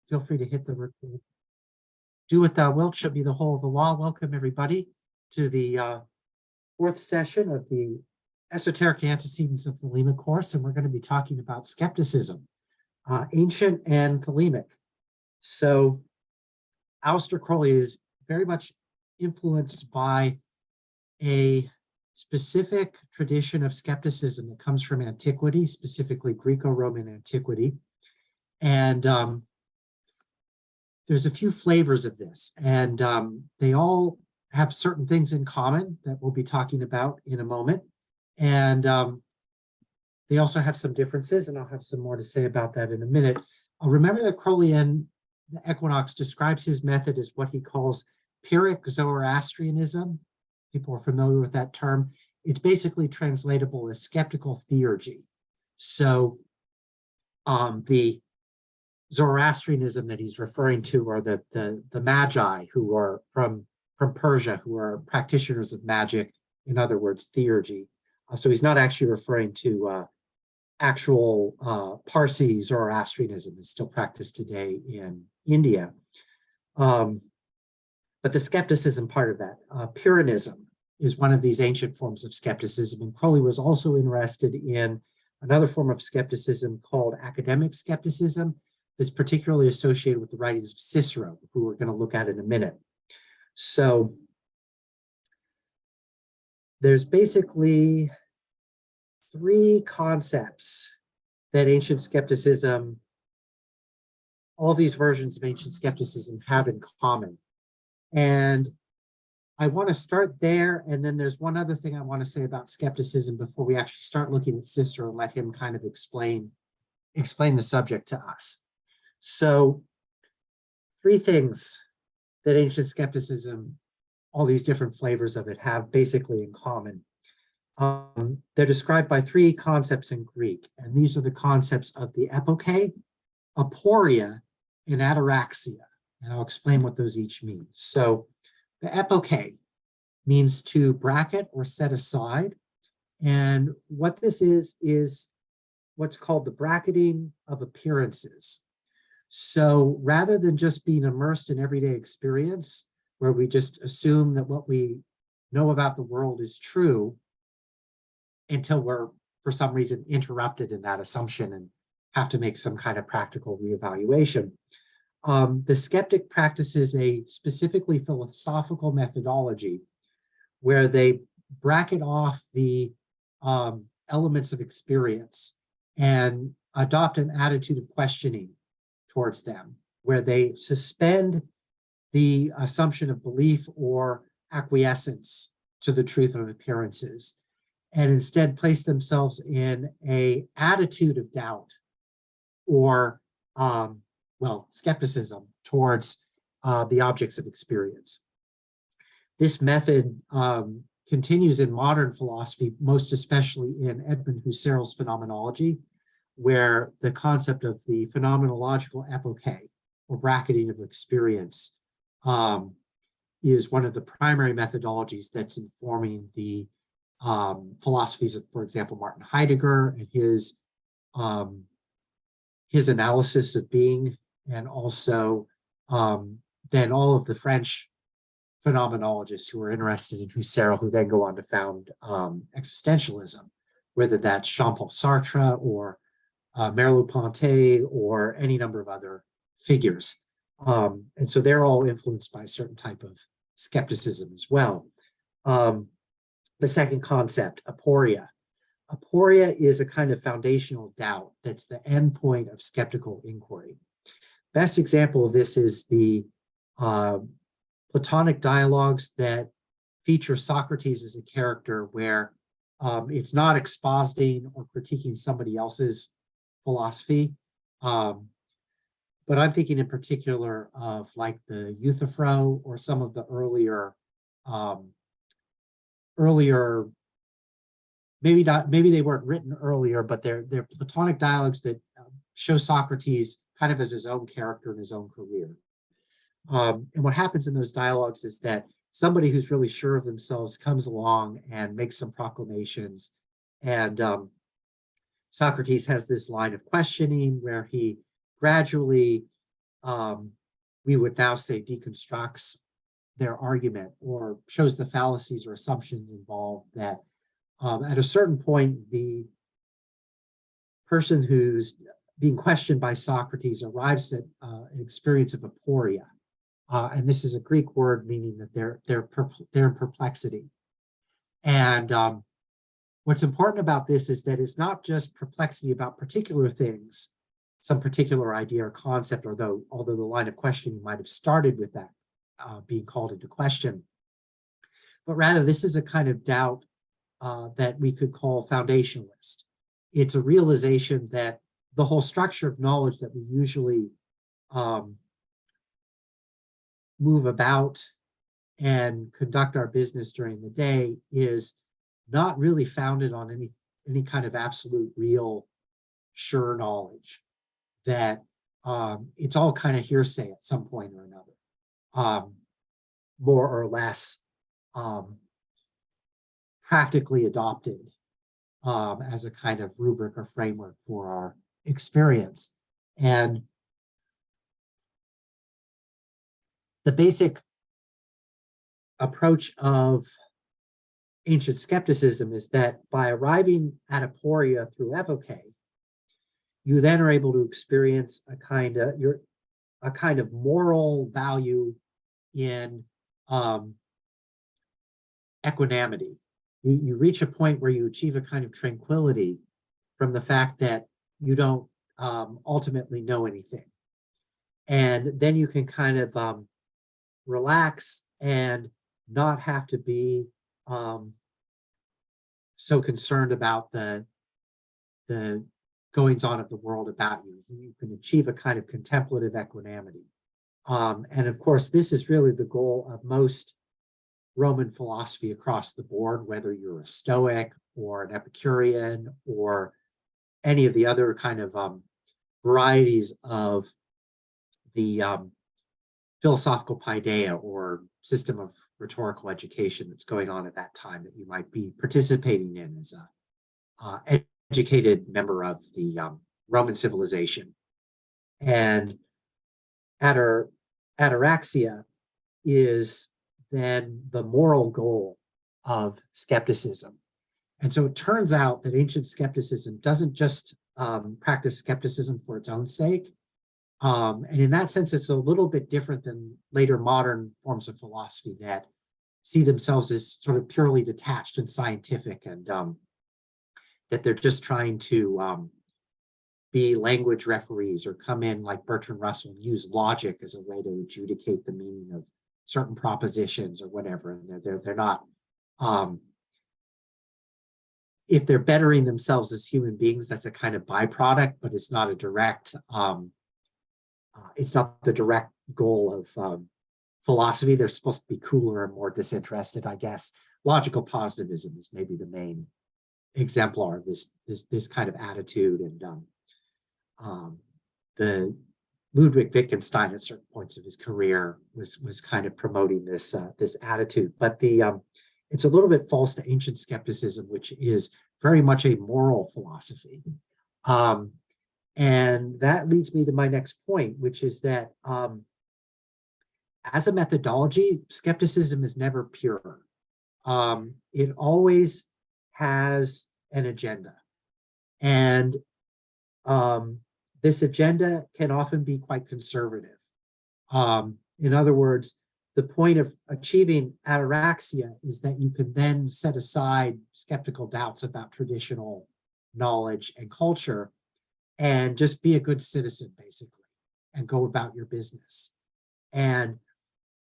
feel free to hit the record. Do what thou wilt shall be the whole of the law. Welcome, everybody, to the fourth session of the Esoteric Antecedents of Thelema course, and we're going to be talking about skepticism, ancient and Thelemic. So Aleister Crowley is very much influenced by a specific tradition of skepticism that comes from antiquity, specifically Greco-Roman antiquity. And there's a few flavors of this, and they all have certain things in common that we'll be talking about in a moment. And they also have some differences, and I'll have some more to say about that in a minute. Remember that Crowley in the Equinox describes his method as what he calls Pyrrhic Zoroastrianism. People are familiar with that term. It's basically translatable as skeptical theurgy. So the Zoroastrianism that he's referring to are the Magi, who are from Persia, who are practitioners of magic, in other words, theurgy. So he's not actually referring to actual Parsi Zoroastrianism that's still practiced today in India. But the skepticism part of that, Pyrrhonism, is one of these ancient forms of skepticism. And Crowley was also interested in another form of skepticism called academic skepticism that's particularly associated with the writings of Cicero, who we're going to look at in a minute. So there's basically three concepts that ancient skepticism, all these versions of ancient skepticism have in common. And I want to start there, and then there's one other thing I want to say about skepticism before we actually start looking at Cicero and let him kind of explain the subject to us. So three things that ancient skepticism, all these different flavors of it, have basically in common. They're described by three concepts in Greek, and these are the concepts of the epoche, aporia, and ataraxia. And I'll explain what those each mean. So the epoche means to bracket or set aside. And what this is what's called the bracketing of appearances. So rather than just being immersed in everyday experience, where we just assume that what we know about the world is true until we're, for some reason, interrupted in that assumption and have to make some kind of practical reevaluation. The skeptic practices a specifically philosophical methodology where they bracket off the elements of experience and adopt an attitude of questioning towards them, where they suspend the assumption of belief or acquiescence to the truth of appearances, and instead place themselves in an attitude of doubt or skepticism towards the objects of experience. This method continues in modern philosophy, most especially in Edmund Husserl's phenomenology, where the concept of the phenomenological epoche, or bracketing of experience, is one of the primary methodologies that's informing the philosophies of, for example, Martin Heidegger and his analysis of being, and also then all of the French phenomenologists who are interested in Husserl, who then go on to found existentialism, whether that's Jean-Paul Sartre or Merleau-Ponty or any number of other figures. And so they're all influenced by a certain type of skepticism as well. The second concept, aporia. Aporia is a kind of foundational doubt that's the end point of skeptical inquiry. Best example of this is the Platonic dialogues that feature Socrates as a character, where it's not expositing or critiquing somebody else's philosophy. But I'm thinking in particular of like the Euthyphro or some of the earlier, maybe they weren't written earlier, but they're Platonic dialogues that show Socrates kind of as his own character and his own career. And what happens in those dialogues is that somebody who's really sure of themselves comes along and makes some proclamations. And Socrates has this line of questioning where he gradually we would now say deconstructs their argument or shows the fallacies or assumptions involved, that at a certain point, the person who's being questioned by Socrates arrives at an experience of aporia. And this is a Greek word meaning that they're in perplexity. And what's important about this is that it's not just perplexity about particular things, some particular idea or concept, although the line of questioning might have started with that being called into question, but rather this is a kind of doubt that we could call foundationalist. It's a realization that the whole structure of knowledge that we usually move about and conduct our business during the day is not really founded on any kind of absolute, real, sure knowledge, that it's all kind of hearsay at some point or another, more or less practically adopted as a kind of rubric or framework for our experience. And the basic approach of ancient skepticism is that by arriving at aporia through evoque, you then are able to experience a kind of moral value in equanimity. You reach a point where you achieve a kind of tranquility from the fact that you don't ultimately know anything. And then you can kind of relax and not have to be so concerned about the goings on of the world about you. You can achieve a kind of contemplative equanimity. And of course, this is really the goal of most Roman philosophy across the board, whether you're a Stoic or an Epicurean or any of the other kind of varieties of the philosophical paideia or system of rhetorical education that's going on at that time that you might be participating in as a educated member of the Roman civilization. And ataraxia is then the moral goal of skepticism. And so it turns out that ancient skepticism doesn't just practice skepticism for its own sake. And in that sense, it's a little bit different than later modern forms of philosophy that see themselves as sort of purely detached and scientific, and that they're just trying to be language referees or come in like Bertrand Russell and use logic as a way to adjudicate the meaning of certain propositions or whatever. And they're not, if they're bettering themselves as human beings, that's a kind of byproduct, but it's not a direct, it's not the direct goal of philosophy. They're supposed to be cooler and more disinterested, I guess. Logical positivism is maybe the main exemplar of this kind of attitude. And the Ludwig Wittgenstein at certain points of his career was kind of promoting this attitude. But it's a little bit false to ancient skepticism, which is very much a moral philosophy. And that leads me to my next point, which is that as a methodology, skepticism is never pure. It always has an agenda. And this agenda can often be quite conservative. In other words, the point of achieving ataraxia is that you can then set aside skeptical doubts about traditional knowledge and culture and just be a good citizen, basically, and go about your business. And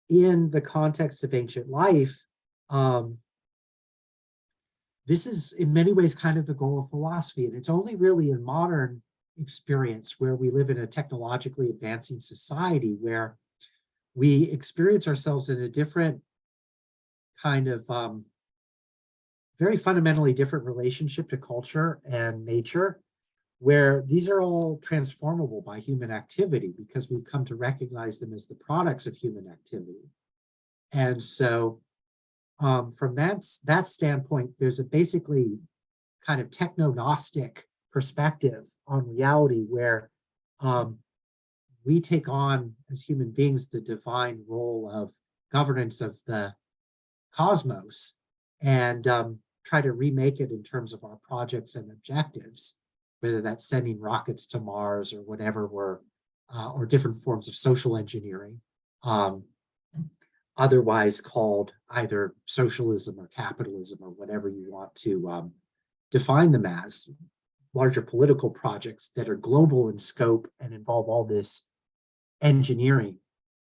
in the context of ancient life, this is in many ways kind of the goal of philosophy. And it's only really in modern experience where we live in a technologically advancing society where we experience ourselves in a different kind of very fundamentally different relationship to culture and nature, where these are all transformable by human activity because we've come to recognize them as the products of human activity. And so from that standpoint, there's a basically kind of techno-gnostic perspective on reality where we take on, as human beings, the divine role of governance of the cosmos and try to remake it in terms of our projects and objectives, whether that's sending rockets to Mars or whatever or different forms of social engineering, otherwise called either socialism or capitalism or whatever you want to define them as, larger political projects that are global in scope and involve all this engineering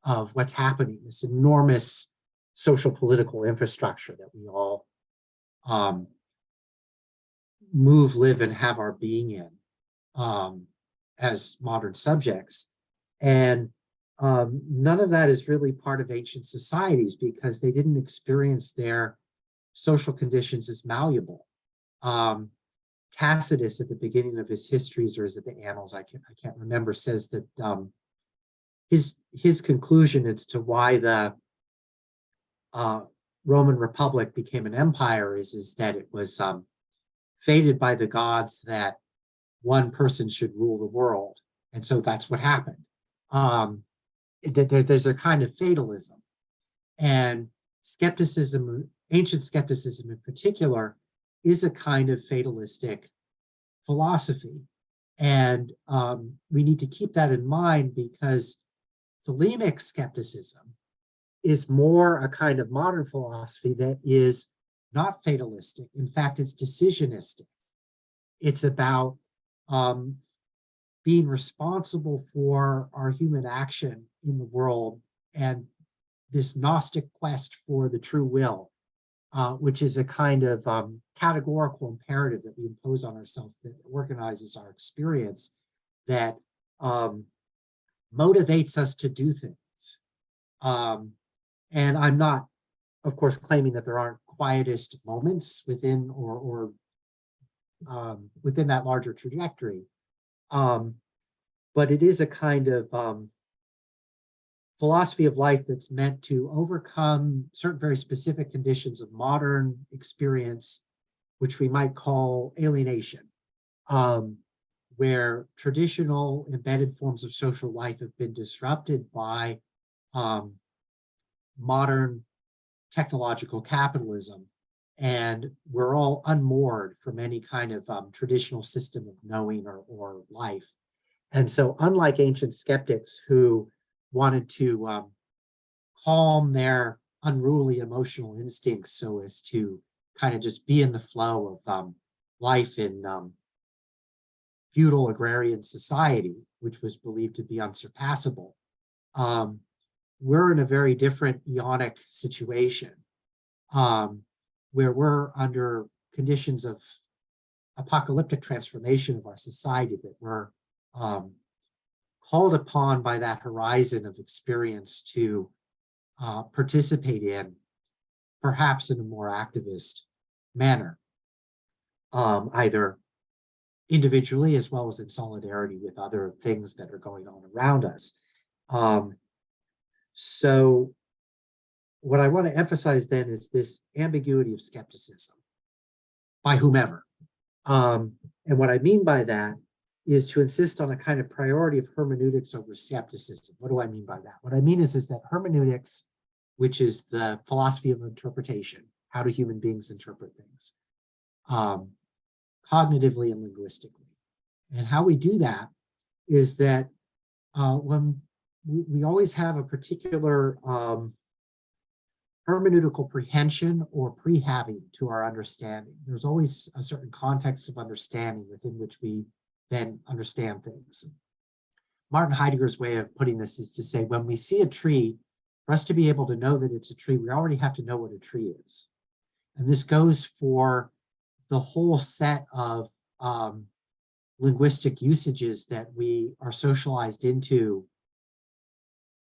of what's happening, this enormous social political infrastructure that we all move, live, and have our being in as modern subjects. And none of that is really part of ancient societies because they didn't experience their social conditions as malleable. Tacitus, at the beginning of his histories, or is it the Annals? I can't remember. Says that his conclusion as to why the Roman Republic became an empire is that it was fated by the gods that one person should rule the world, and so that's what happened. There's a kind of fatalism, and skepticism, ancient skepticism in particular, is a kind of fatalistic philosophy. And we need to keep that in mind because Thelemic skepticism is more a kind of modern philosophy that is not fatalistic. In fact, it's decisionistic. It's about being responsible for our human action in the world and this Gnostic quest for the true will, which is a kind of categorical imperative that we impose on ourselves that organizes our experience, that motivates us to do things. And I'm not, of course, claiming that there aren't quietist moments within or within that larger trajectory. But it is a kind of philosophy of life that's meant to overcome certain very specific conditions of modern experience, which we might call alienation, where traditional embedded forms of social life have been disrupted by modern technological capitalism, and we're all unmoored from any kind of traditional system of knowing or life. And so unlike ancient skeptics who wanted to calm their unruly emotional instincts so as to kind of just be in the flow of life in feudal agrarian society, which was believed to be unsurpassable, we're in a very different eonic situation where we're under conditions of apocalyptic transformation of our society that we're called upon by that horizon of experience to participate in, perhaps in a more activist manner, either individually as well as in solidarity with other things that are going on around us. So what I want to emphasize then is this ambiguity of skepticism by whomever. And what I mean by that is to insist on a kind of priority of hermeneutics over skepticism. What do I mean by that? What I mean is that hermeneutics, which is the philosophy of interpretation, how do human beings interpret things, cognitively and linguistically. And how we do that is that when we always have a particular hermeneutical prehension or pre-having to our understanding. There's always a certain context of understanding within which we then understand things. Martin Heidegger's way of putting this is to say, when we see a tree, for us to be able to know that it's a tree, we already have to know what a tree is. And this goes for the whole set of linguistic usages that we are socialized into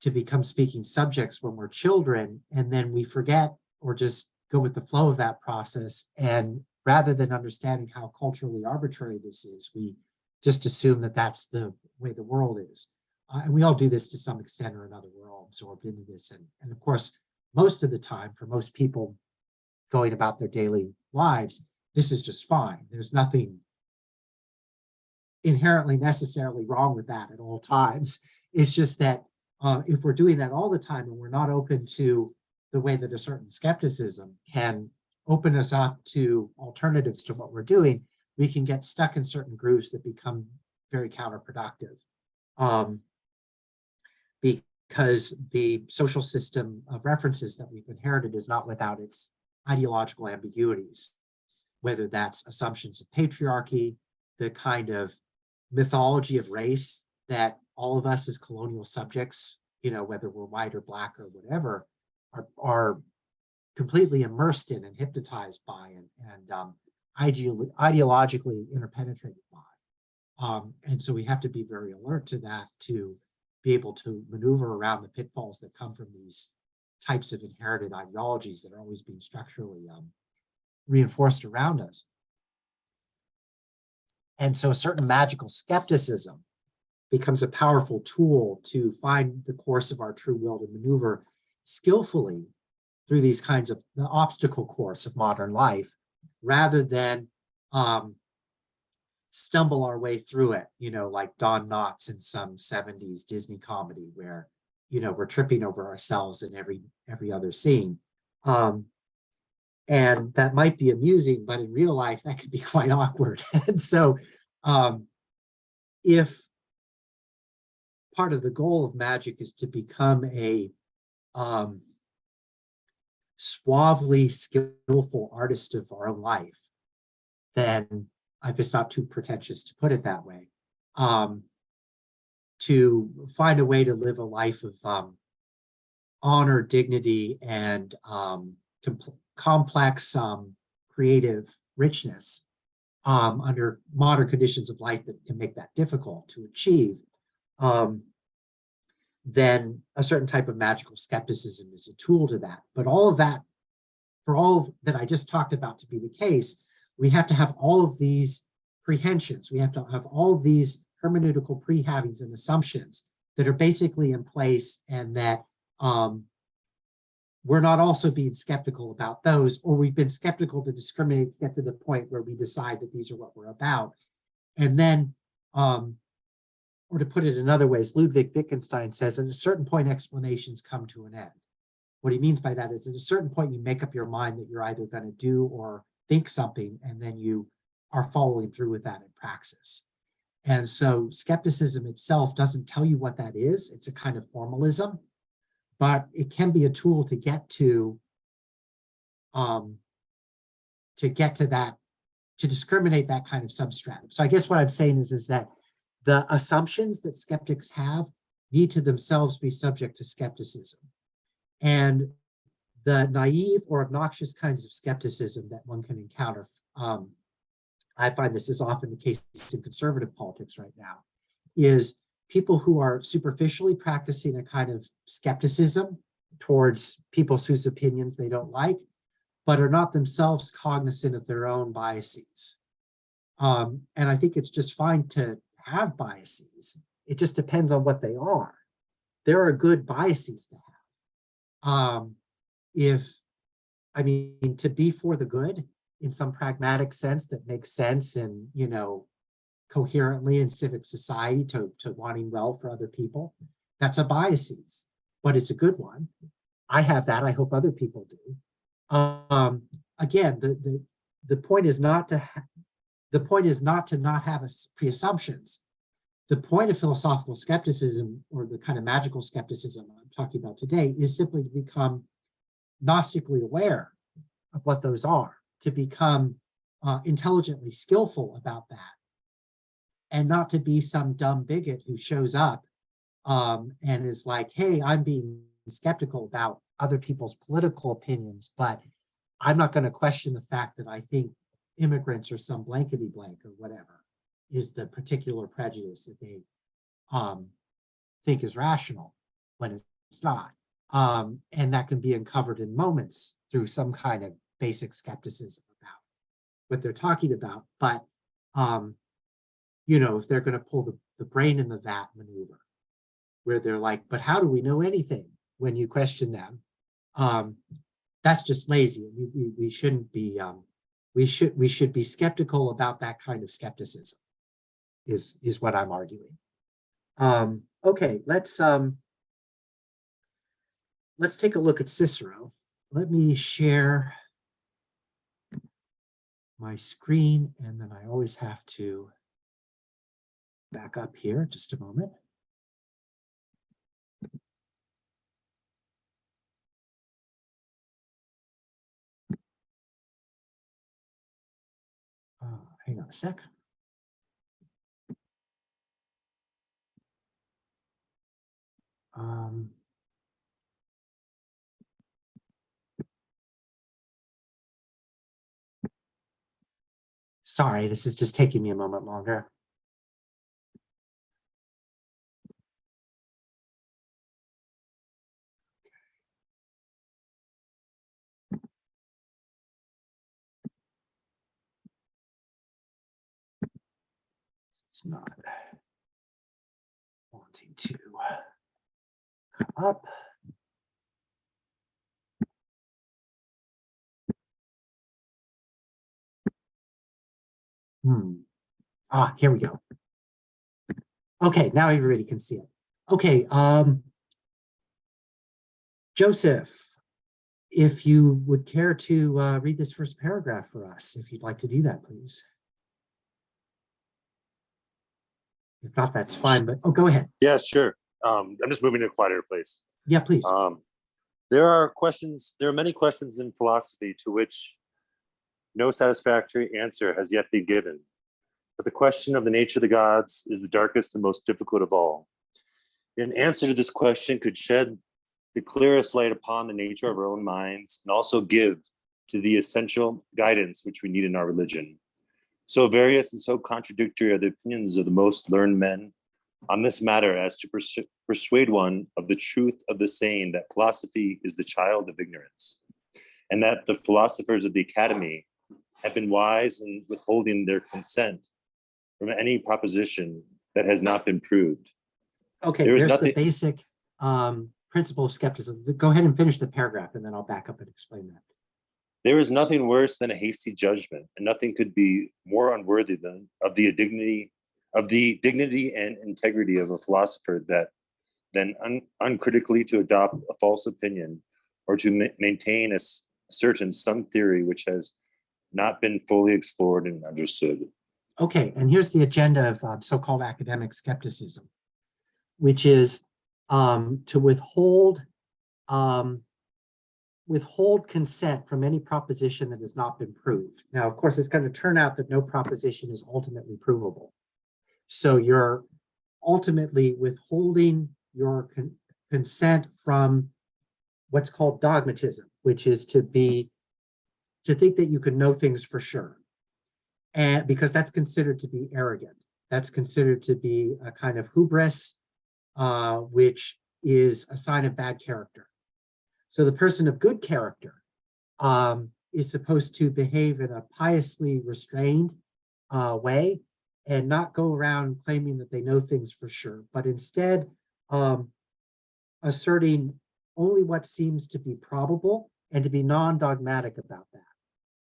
to become speaking subjects when we're children, and then we forget or just go with the flow of that process. And rather than understanding how culturally arbitrary this is, we just assume that that's the way the world is. And we all do this to some extent or another. We're all absorbed into this. And of course, most of the time, for most people going about their daily lives, this is just fine. There's nothing inherently necessarily wrong with that at all times. It's just that if we're doing that all the time and we're not open to the way that a certain skepticism can open us up to alternatives to what we're doing, we can get stuck in certain grooves that become very counterproductive. Because the social system of references that we've inherited is not without its ideological ambiguities, whether that's assumptions of patriarchy, the kind of mythology of race that all of us as colonial subjects, whether we're white or black or whatever, are completely immersed in and hypnotized by and ideologically interpenetrated by. And so we have to be very alert to that to be able to maneuver around the pitfalls that come from these types of inherited ideologies that are always being structurally reinforced around us. And so certain magical skepticism becomes a powerful tool to find the course of our true will to maneuver skillfully through these kinds of the obstacle course of modern life, rather than stumble our way through it, like Don Knotts in some 70s Disney comedy where, we're tripping over ourselves in every other scene. And that might be amusing, but in real life, that could be quite awkward. And so if part of the goal of magic is to become a suavely skillful artist of our own life, then if it's not too pretentious to put it that way, to find a way to live a life of honor, dignity, and complex creative richness under modern conditions of life that can make that difficult to achieve, then a certain type of magical skepticism is a tool to that. But all of that, for all that I just talked about to be the case, we have to have all of these prehensions. We have to have all of these hermeneutical pre-havings and assumptions that are basically in place, and that we're not also being skeptical about those, or we've been skeptical to discriminate to get to the point where we decide that these are what we're about. And then, or to put it in other ways, Ludwig Wittgenstein says at a certain point, explanations come to an end. What he means by that is at a certain point, you make up your mind that you're either going to do or think something, and then you are following through with that in praxis. And so skepticism itself doesn't tell you what that is. It's a kind of formalism, but it can be a tool to get to that, to discriminate that kind of substratum. So I guess what I'm saying is that the assumptions that skeptics have need to themselves be subject to skepticism. And the naive or obnoxious kinds of skepticism that one can encounter, I find this is often the case in conservative politics right now, is people who are superficially practicing a kind of skepticism towards people whose opinions they don't like, but are not themselves cognizant of their own biases. And I think it's just fine to have biases. It just depends on what they are. There are good biases to have. To be for the good in some pragmatic sense that makes sense and, coherently in civic society to wanting well for other people, that's a biases, but it's a good one. I have that. I hope other people do. Again, the point is not to not have pre-assumptions. The point of philosophical skepticism, or the kind of magical skepticism I'm talking about today, is simply to become gnostically aware of what those are, to become intelligently skillful about that, and not to be some dumb bigot who shows up and is like, hey, I'm being skeptical about other people's political opinions, but I'm not going to question the fact that I think immigrants are some blankety blank or whatever is the particular prejudice that they think is rational when it's not. And that can be uncovered in moments through some kind of basic skepticism about what they're talking about. But, if they're going to pull the brain in the vat maneuver, where they're like, but how do we know anything when you question them? That's just lazy. We shouldn't be, we should be skeptical about that kind of skepticism, is what I'm arguing. Okay, let's take a look at Cicero. Let me share my screen, and then I always have to back up here just a moment. Hang on a sec. Sorry, this is just taking me a moment longer. It's not wanting to come up. Here we go. Okay, now everybody can see it. Okay, Joseph, if you would care to read this first paragraph for us, if you'd like to do that, please. If not, that's fine, but go ahead. Yeah, sure. I'm just moving to a quieter place. Yeah, please. There are many questions in philosophy to which no satisfactory answer has yet been given. But the question of the nature of the gods is the darkest and most difficult of all. An answer to this question could shed the clearest light upon the nature of our own minds and also give to the essential guidance which we need in our religion. So various and so contradictory are the opinions of the most learned men on this matter as to persuade one of the truth of the saying that philosophy is the child of ignorance, and that the philosophers of the academy have been wise in withholding their consent from any proposition that has not been proved. Okay, there's the basic principle of skepticism. Go ahead and finish the paragraph, and then I'll back up and explain that. There is nothing worse than a hasty judgment, and nothing could be more unworthy of the dignity and integrity of a philosopher than uncritically to adopt a false opinion or to maintain a certain some theory which has not been fully explored and understood. Okay, and here's the agenda of so-called academic skepticism, which is to withhold consent from any proposition that has not been proved. Now, of course, it's going to turn out that no proposition is ultimately provable. So you're ultimately withholding your consent from what's called dogmatism, which is to think that you can know things for sure. And because that's considered to be arrogant. That's considered to be a kind of hubris, which is a sign of bad character. So the person of good character is supposed to behave in a piously restrained way and not go around claiming that they know things for sure, but instead asserting only what seems to be probable and to be non-dogmatic about that.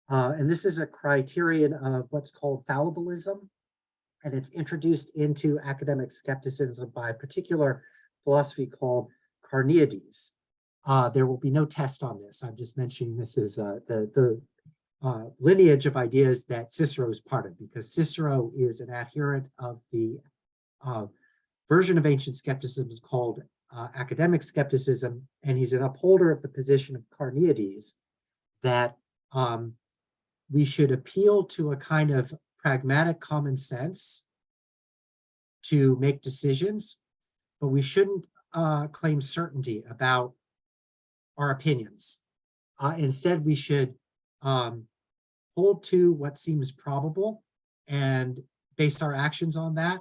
And this is a criterion of what's called fallibilism, and it's introduced into academic skepticism by a particular philosophy called Carneades. There will be no test on this. I'm just mentioning this as the lineage of ideas that Cicero is part of, because Cicero is an adherent of the version of ancient skepticism called academic skepticism, and he's an upholder of the position of Carneades that we should appeal to a kind of pragmatic common sense to make decisions, but we shouldn't claim certainty about our opinions. Instead, we should hold to what seems probable and base our actions on that,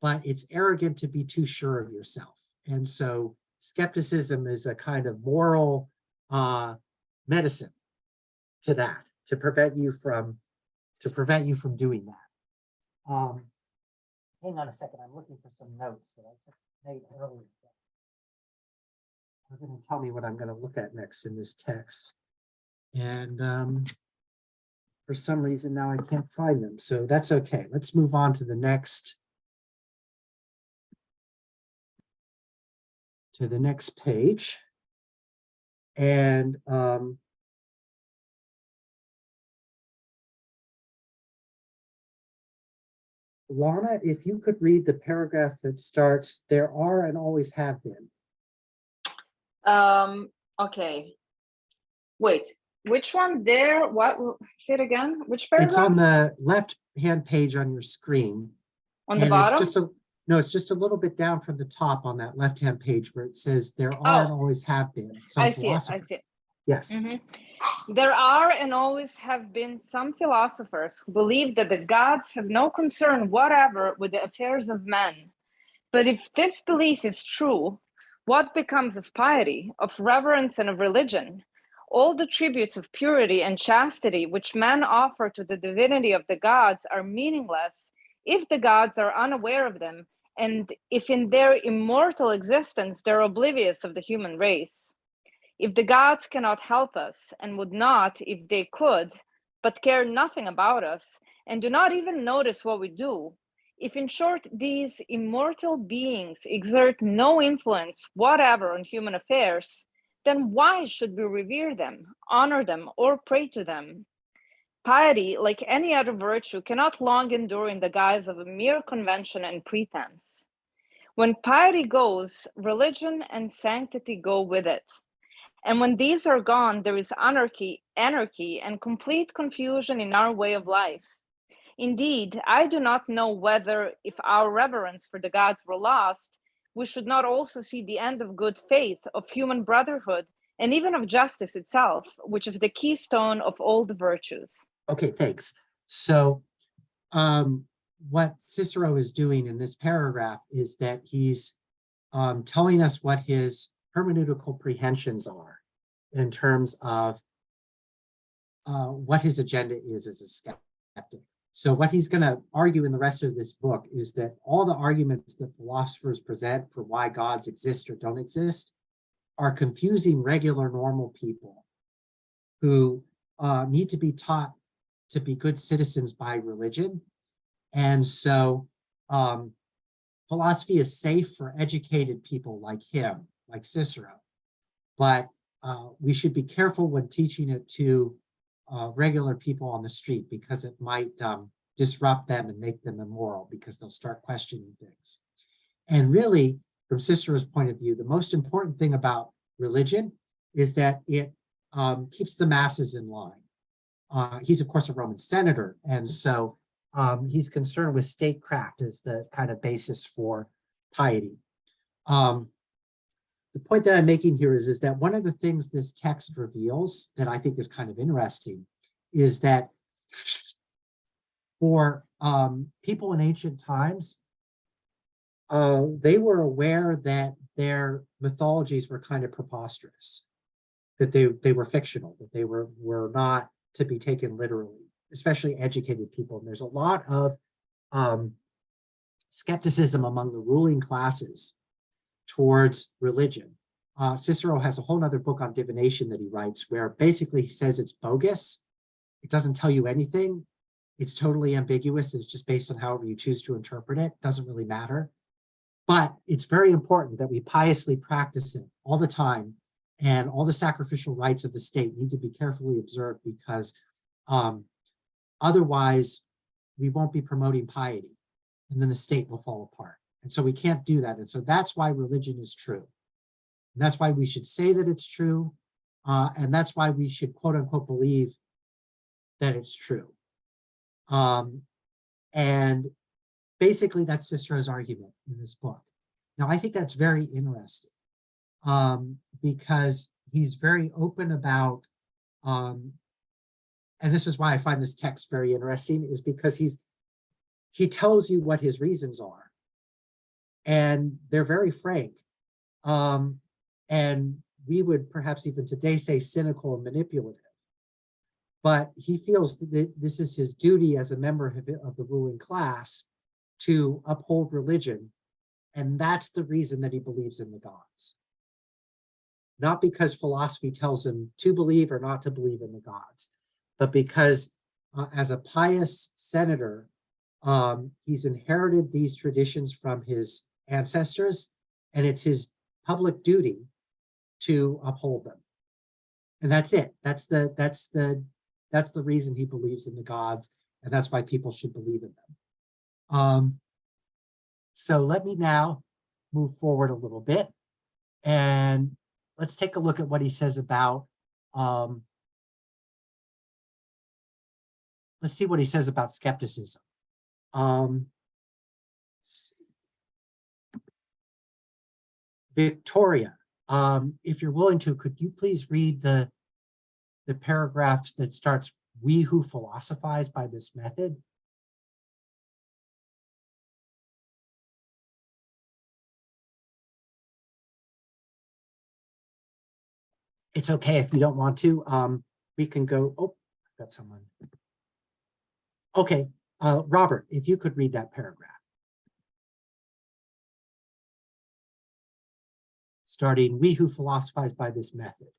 but it's arrogant to be too sure of yourself. And so skepticism is a kind of moral medicine to that, to prevent you from doing that. Hang on a second, I'm looking for some notes that I made earlier. They're going to tell me what I'm going to look at next in this text. And for some reason now I can't find them, so that's okay. Let's move on to the next to the next page. And Lana, if you could read the paragraph that starts, "There are and always have been." Okay. Wait, which one there? What? Say it again. Which paragraph? It's on the left-hand page on your screen. On the And bottom? it's just a little bit down from the top on that left-hand page where it says, "There are and always have been some I see it. philosophers." I see it. Yes. There are and always have been some philosophers who believe that the gods have no concern whatever with the affairs of men. But if this belief is true, what becomes of piety, of reverence, and of religion? All the tributes of purity and chastity which men offer to the divinity of the gods are meaningless if the gods are unaware of them, and if in their immortal existence they're oblivious of the human race. If the gods cannot help us, and would not if they could, but care nothing about us, and do not even notice what we do, if in short these immortal beings exert no influence whatever on human affairs, then why should we revere them, honor them, or pray to them? Piety, like any other virtue, cannot long endure in the guise of a mere convention and pretense. When piety goes, religion and sanctity go with it. And when these are gone, there is anarchy, and complete confusion in our way of life. Indeed, I do not know whether, if our reverence for the gods were lost, we should not also see the end of good faith, of human brotherhood, and even of justice itself, which is the keystone of all the virtues. Okay, thanks. So what Cicero is doing in this paragraph is that he's telling us what his hermeneutical prehensions are in terms of what his agenda is as a skeptic. So what he's going to argue in the rest of this book is that all the arguments that philosophers present for why gods exist or don't exist are confusing regular normal people who need to be taught to be good citizens by religion. And so philosophy is safe for educated people like him, like Cicero, but we should be careful when teaching it to regular people on the street, because it might disrupt them and make them immoral, because they'll start questioning things. And really, from Cicero's point of view, the most important thing about religion is that it keeps the masses in line. He's, of course, a Roman senator, and so he's concerned with statecraft as the kind of basis for piety. The point that I'm making here is that one of the things this text reveals that I think is kind of interesting is that for people in ancient times, they were aware that their mythologies were kind of preposterous, that they were fictional, that they were not to be taken literally, especially educated people. And there's a lot of skepticism among the ruling classes towards religion. Cicero has a whole other book on divination that he writes, where basically he says it's bogus. It doesn't tell you anything. It's totally ambiguous. It's just based on however you choose to interpret it. It doesn't really matter. But it's very important that we piously practice it all the time. And all the sacrificial rites of the state need to be carefully observed, because otherwise we won't be promoting piety, and then the state will fall apart. And so we can't do that. And so that's why religion is true. And that's why we should say that it's true. And that's why we should, quote unquote, believe that it's true. And basically that's Cicero's argument in this book. Now, I think that's very interesting, because he's very open about, and this is why I find this text very interesting, is because he tells you what his reasons are, and they're very frank. And we would perhaps even today say cynical and manipulative. But he feels that this is his duty as a member of the ruling class to uphold religion. And that's the reason that he believes in the gods. Not because philosophy tells him to believe or not to believe in the gods, but because as a pious senator, he's inherited these traditions from his ancestors, and it's his public duty to uphold them. And that's it. That's the reason he believes in the gods, and that's why people should believe in them. So let me now move forward a little bit, and let's take a look at what he says about, let's see what he says about skepticism. Victoria, if you're willing to, could you please read the paragraph that starts, "We who philosophize by this method"? It's okay if you don't want to. We can go, oh, I've got someone. Okay, Robert, if you could read that paragraph. Starting, "We who philosophize by this method."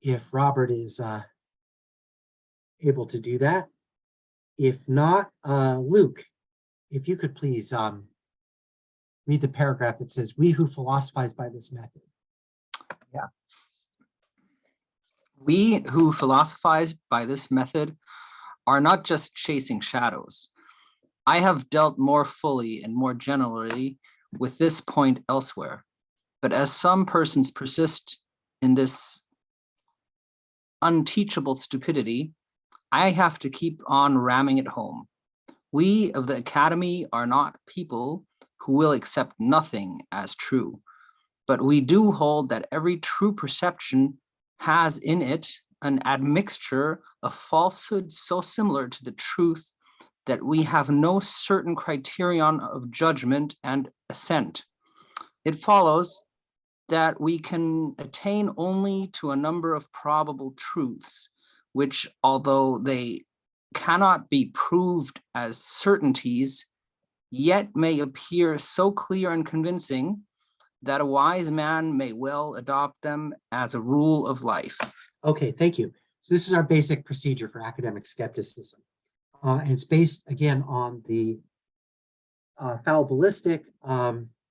If Robert is able to do that. If not, Luke, if you could please read the paragraph that says, "We who philosophize by this method." Yeah. We who philosophize by this method are not just chasing shadows. I have dealt more fully and more generally with this point elsewhere, but as some persons persist in this unteachable stupidity, I have to keep on ramming it home. We of the Academy are not people who will accept nothing as true, but we do hold that every true perception has in it an admixture of falsehood so similar to the truth that we have no certain criterion of judgment and assent. It follows that we can attain only to a number of probable truths, which, although they cannot be proved as certainties, yet may appear so clear and convincing that a wise man may well adopt them as a rule of life. Okay, thank you. So this is our basic procedure for academic skepticism. And it's based, again, on the fallibilistic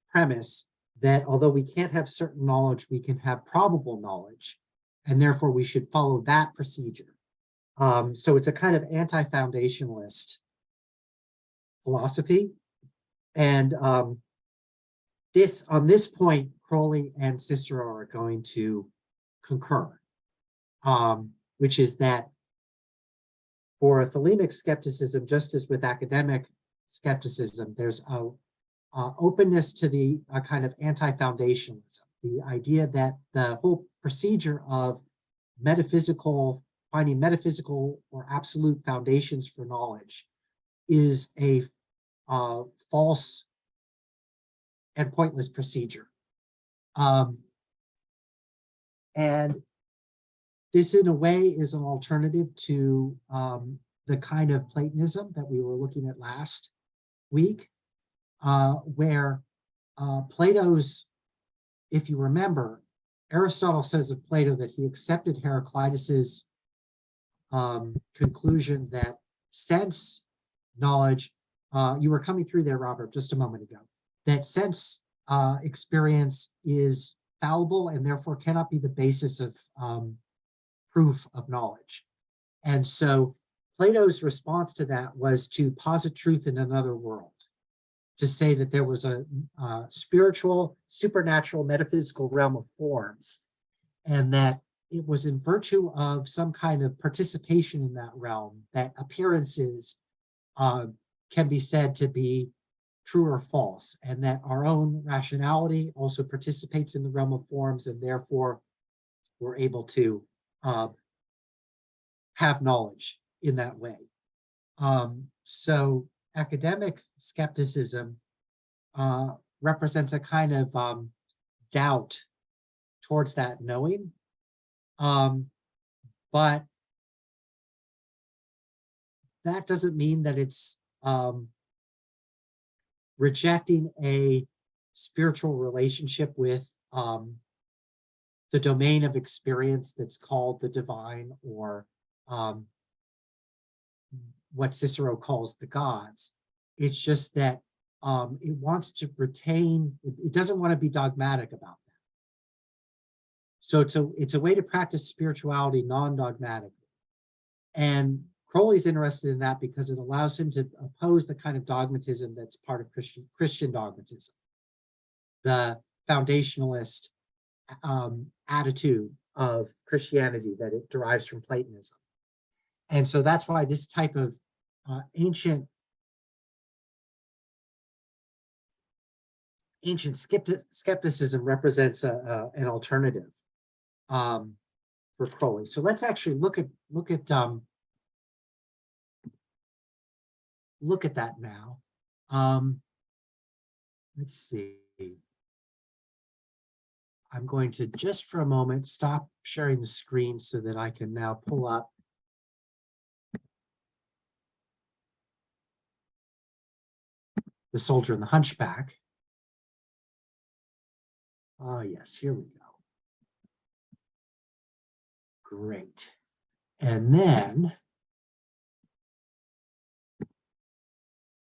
premise that although we can't have certain knowledge, we can have probable knowledge, and therefore we should follow that procedure. So it's a kind of anti-foundationalist philosophy. And on this point, Crowley and Cicero are going to concur, which is that for Thelemic skepticism, just as with academic skepticism, there's a openness to the kind of anti-foundationalism, the idea that the whole procedure of finding metaphysical or absolute foundations for knowledge is a false and pointless procedure. And this, in a way, is an alternative to the kind of Platonism that we were looking at last week, where Plato's, if you remember, Aristotle says of Plato that he accepted Heraclitus's conclusion that sense knowledge, you were coming through there, Robert, just a moment ago, that sense experience is fallible and therefore cannot be the basis of proof of knowledge. And so Plato's response to that was to posit truth in another world, to say that there was a spiritual, supernatural, metaphysical realm of forms, and that it was in virtue of some kind of participation in that realm that appearances can be said to be true or false, and that our own rationality also participates in the realm of forms, and therefore we're able to have knowledge in that way. So academic skepticism represents a kind of doubt towards that knowing, but that doesn't mean that it's rejecting a spiritual relationship with the domain of experience that's called the divine, or what Cicero calls the gods. It's just that It wants to retain, it doesn't want to be dogmatic about that. So it's a way to practice spirituality non-dogmatically. And Crowley's interested in that because it allows him to oppose the kind of dogmatism that's part of Christian dogmatism, the foundationalist attitude of Christianity that it derives from Platonism. And so that's why this type of ancient skepticism represents an alternative for Crowley. So let's actually look at that now. Let's see. I'm going to just for a moment stop sharing the screen so that I can now pull up The Soldier and the Hunchback. Oh, yes, here we go. Great. And then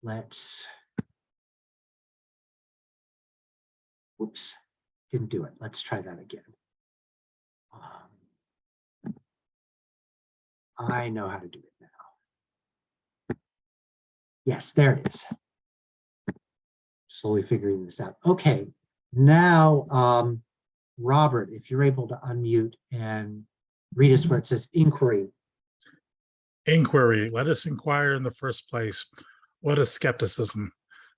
let's, whoops, didn't do it. Let's try that again. I know how to do it now. Yes, there it is. Slowly figuring this out. Okay, now, Robert, if you're able to unmute and read us where it says inquiry. Inquiry. Let us inquire in the first place. What is skepticism?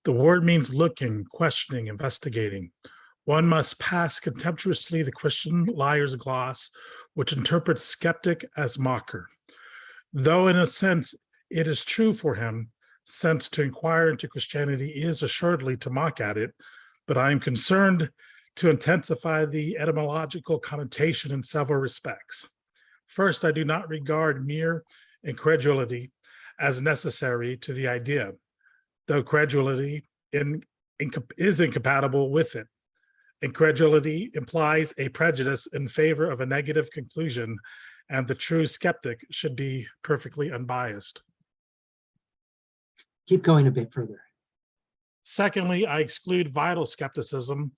The word means looking, questioning, investigating. One must pass contemptuously the Christian liar's gloss, which interprets skeptic as mocker. Though in a sense it is true for him, since to inquire into Christianity is assuredly to mock at it, but I am concerned to intensify the etymological connotation in several respects. First, I do not regard mere incredulity as necessary to the idea, though credulity is incompatible with it. Incredulity implies a prejudice in favor of a negative conclusion, and the true skeptic should be perfectly unbiased. Keep going a bit further. Secondly, I exclude vital skepticism.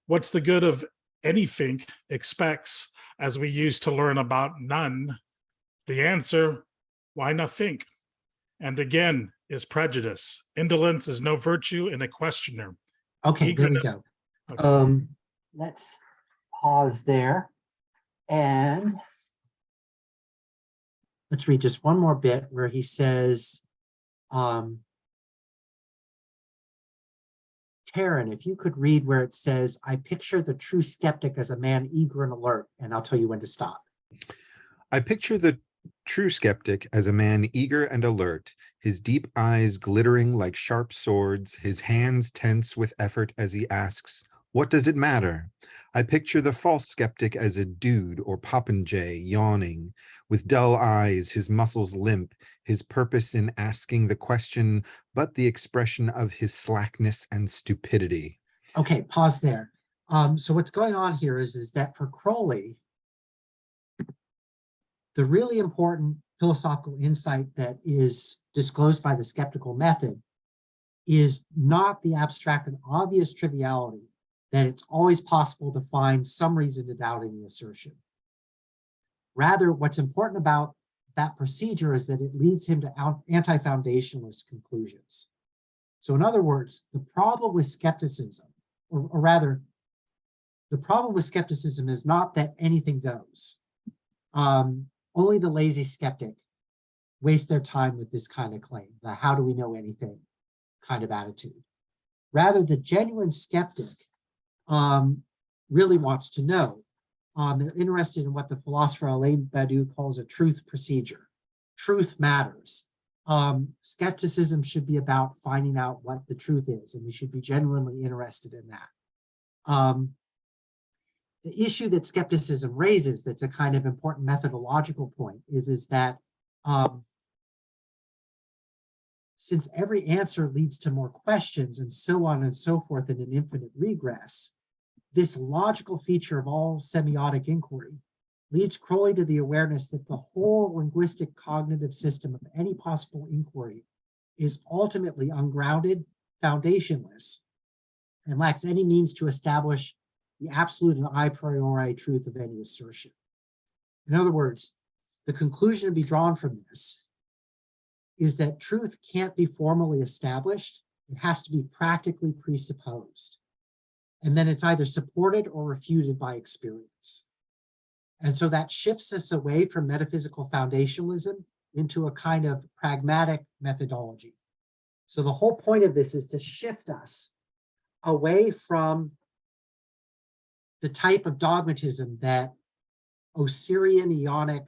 What's the good of anything expects, as we used to learn about none? The answer, why not think? And again, is prejudice. Indolence is no virtue in a questioner. Okay, there we go. Okay. Let's pause there and let's read just one more bit where he says, Taryn, if you could read where it says, I picture the true skeptic as a man eager and alert, and I'll tell you when to stop. I picture the true skeptic as a man eager and alert, his deep eyes glittering like sharp swords, his hands tense with effort as he asks, what does it matter? I picture the false skeptic as a dude or popinjay yawning, with dull eyes, his muscles limp, his purpose in asking the question, but the expression of his slackness and stupidity. Okay, pause there. So what's going on here is that for Crowley, the really important philosophical insight that is disclosed by the skeptical method is not the abstract and obvious triviality that it's always possible to find some reason to doubt any assertion. Rather, what's important about that procedure is that it leads him to anti-foundationalist conclusions. So in other words, the problem with skepticism, or rather, the problem with skepticism is not that anything goes. Only the lazy skeptic waste their time with this kind of claim, the how do we know anything kind of attitude. Rather, the genuine skeptic really wants to know. They're interested in what the philosopher Alain Badiou calls a truth procedure. Truth matters. Skepticism should be about finding out what the truth is, and we should be genuinely interested in that. The issue that skepticism raises, that's a kind of important methodological point, is that since every answer leads to more questions and so on and so forth in an infinite regress, this logical feature of all semiotic inquiry leads Crowley to the awareness that the whole linguistic cognitive system of any possible inquiry is ultimately ungrounded foundationless and lacks any means to establish the absolute and a priori truth of any assertion. In other words, the conclusion to be drawn from this is that truth can't be formally established. It has to be practically presupposed. And then it's either supported or refuted by experience. And so that shifts us away from metaphysical foundationalism into a kind of pragmatic methodology. So the whole point of this is to shift us away from the type of dogmatism that Osirian Ionic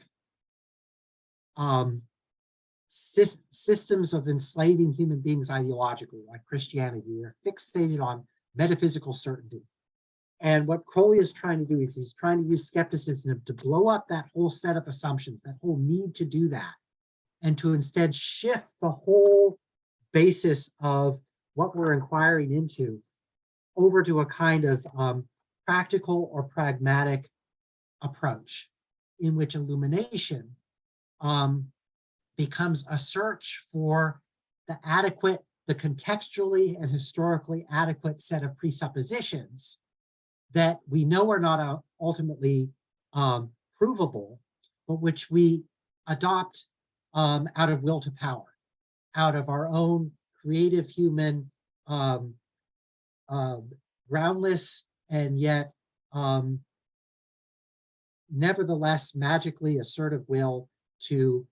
systems of enslaving human beings ideologically, like Christianity, are fixated on metaphysical certainty. And what Crowley is trying to do is he's trying to use skepticism to blow up that whole set of assumptions, that whole need to do that, and to instead shift the whole basis of what we're inquiring into over to a kind of practical or pragmatic approach in which illumination becomes a search for the adequate, the contextually and historically adequate set of presuppositions that we know are not ultimately provable, but which we adopt out of will to power, out of our own creative human groundless and yet nevertheless magically assertive will to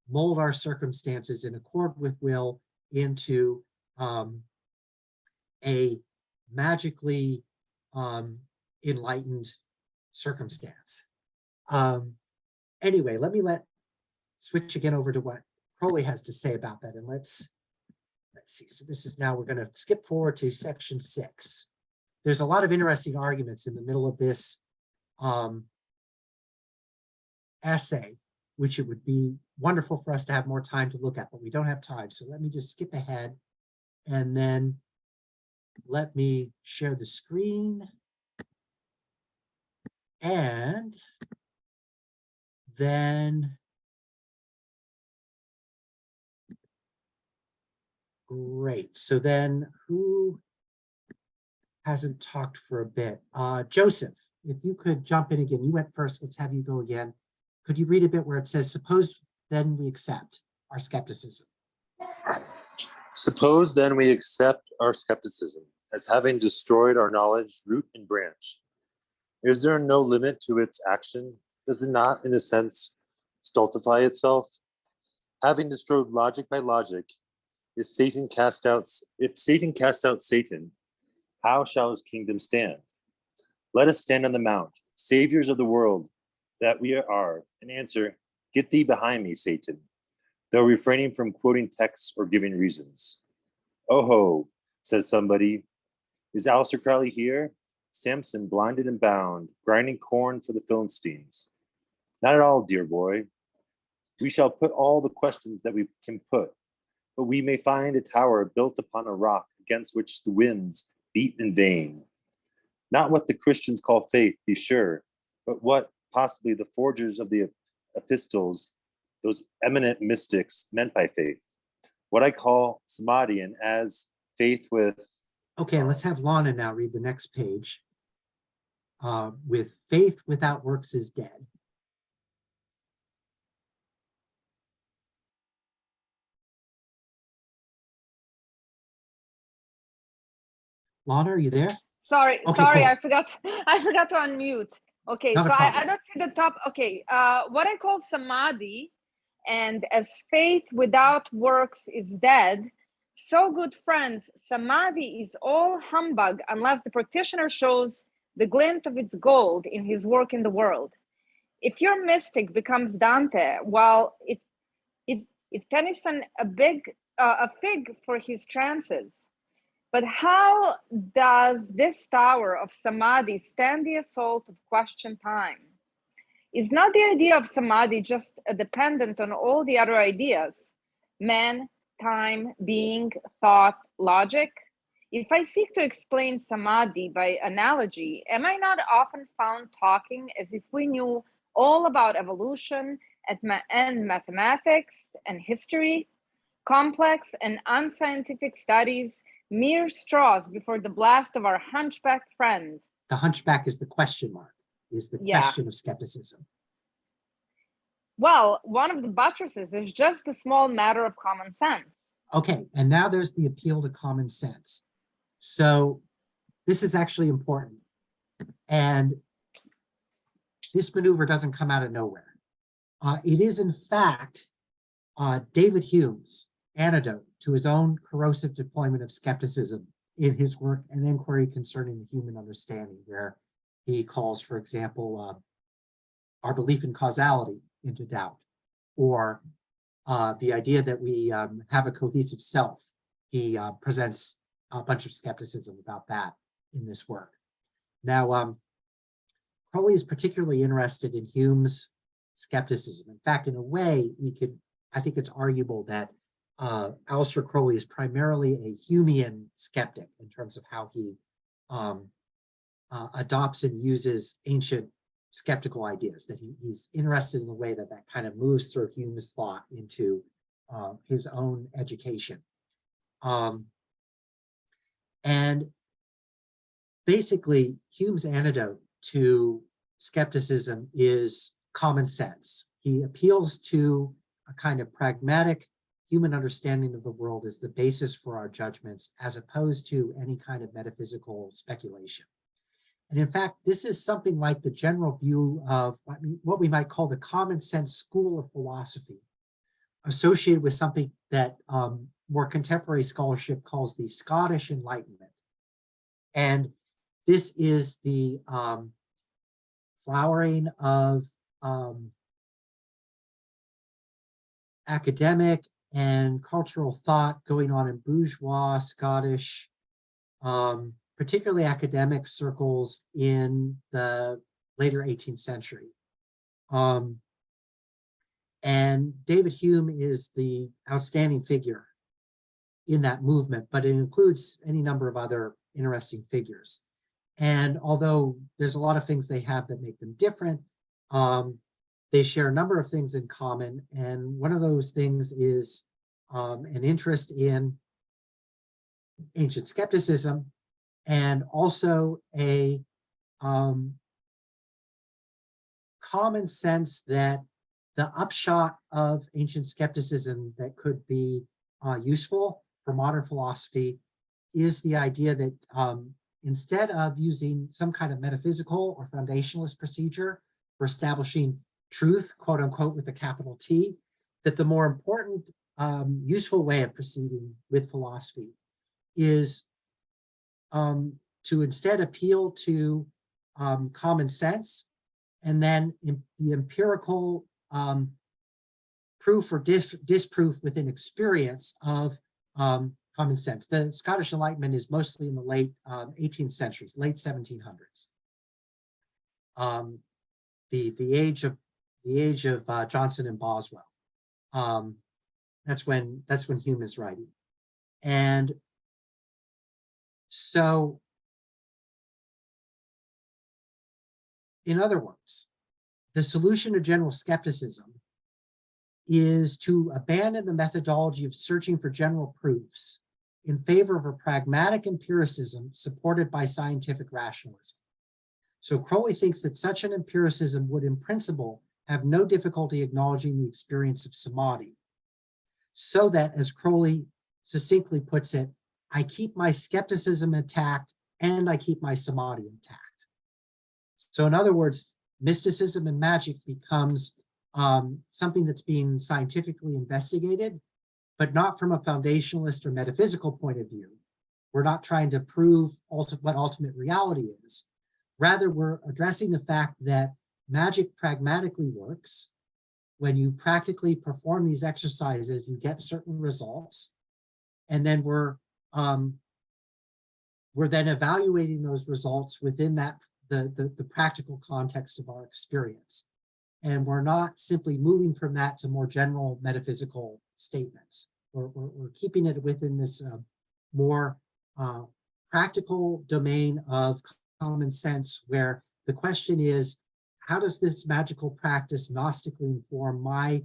mold our circumstances in accord with will into a magically enlightened circumstance. Anyway, let me switch again over to what Crowley has to say about that, and let's see. So this is now, we're going to skip forward to section 6. There's a lot of interesting arguments in the middle of this essay, which it would be wonderful for us to have more time to look at, but we don't have time. So let me just skip ahead and then let me share the screen. And then, great. So then who hasn't talked for a bit? Joseph, if you could jump in again. You went first. Let's have you go again. Could you read a bit where it says, suppose then we accept our skepticism? Suppose then we accept our skepticism as having destroyed our knowledge, root and branch. Is there no limit to its action? Does it not, in a sense, stultify itself? Having destroyed logic by logic, if Satan cast out Satan, how shall his kingdom stand? Let us stand on the mount, saviors of the world that we are, and answer, get thee behind me, Satan, though refraining from quoting texts or giving reasons. Oh ho, says somebody, is Aleister Crowley here? Samson blinded and bound, grinding corn for the Philistines. Not at all, dear boy. We shall put all the questions that we can put, but we may find a tower built upon a rock against which the winds beat in vain. Not what the Christians call faith, be sure, but what possibly the forgers of the epistles, those eminent mystics, meant by faith. What I call samadhi, and as faith with... Okay, let's have Lana now read the next page. With faith without works is dead. Lana, are you there? Sorry, Okay, sorry, cool. I forgot to unmute. Okay, Not a so I problem. don't see the top. Okay, what I call samadhi, and as faith without works is dead. So, good friends, samadhi is all humbug unless the practitioner shows the glint of its gold in his work in the world. If your mystic becomes Dante, well, if Tennyson a fig for his trances. But how does this tower of samadhi stand the assault of question time? Is not the idea of samadhi just dependent on all the other ideas? Man, time, being, thought, logic? If I seek to explain samadhi by analogy, am I not often found talking as if we knew all about evolution and mathematics and history? complex and unscientific studies, mere straws before the blast of our hunchback friend. The hunchback is the question mark, is the Yeah. question of skepticism. Well, one of the buttresses is just a small matter of common sense. Okay, and now there's the appeal to common sense. So this is actually important. And this maneuver doesn't come out of nowhere. It is, in fact, David Hume's antidote to his own corrosive deployment of skepticism in his work, An Inquiry Concerning the Human Understanding, where he calls, for example, our belief in causality into doubt, or the idea that we have a cohesive self. He presents a bunch of skepticism about that in this work. Now, Crowley is particularly interested in Hume's skepticism. In fact, in a way, I think it's arguable that Aleister Crowley is primarily a Humean skeptic in terms of how he adopts and uses ancient skeptical ideas, that he's interested in the way that kind of moves through Hume's thought into his own education. And basically, Hume's antidote to skepticism is common sense. He appeals to a kind of pragmatic human understanding of the world as the basis for our judgments, as opposed to any kind of metaphysical speculation. And in fact, this is something like the general view of what we might call the common sense school of philosophy, associated with something that more contemporary scholarship calls the Scottish Enlightenment. And this is the flowering of academic and cultural thought going on in bourgeois Scottish, particularly academic circles in the later 18th century. And David Hume is the outstanding figure in that movement, but it includes any number of other interesting figures. And although there's a lot of things they have that make them different, they share a number of things in common. And one of those things is an interest in ancient skepticism, and also a common sense that the upshot of ancient skepticism that could be useful for modern philosophy is the idea that instead of using some kind of metaphysical or foundationalist procedure for establishing truth, quote unquote, with a capital T, that the more important, useful way of proceeding with philosophy is to instead appeal to common sense, and then the empirical proof or disproof within experience of common sense. The Scottish Enlightenment is mostly in the late 18th centuries, late 1700s. The age of Johnson and Boswell. That's when Hume is writing. And so, in other words, the solution to general skepticism is to abandon the methodology of searching for general proofs in favor of a pragmatic empiricism supported by scientific rationalism. So Crowley thinks that such an empiricism would, in principle, have no difficulty acknowledging the experience of samadhi, so that, as Crowley succinctly puts it, I keep my skepticism intact and I keep my samadhi intact. So in other words, mysticism and magic becomes something that's being scientifically investigated, but not from a foundationalist or metaphysical point of view. We're not trying to prove what ultimate reality is. Rather, we're addressing the fact that magic pragmatically works. When you practically perform these exercises, you get certain results. And then we're then evaluating those results within the practical context of our experience. And we're not simply moving from that to more general metaphysical statements. We're keeping it within this more practical domain of common sense, where the question is, how does this magical practice gnostically inform my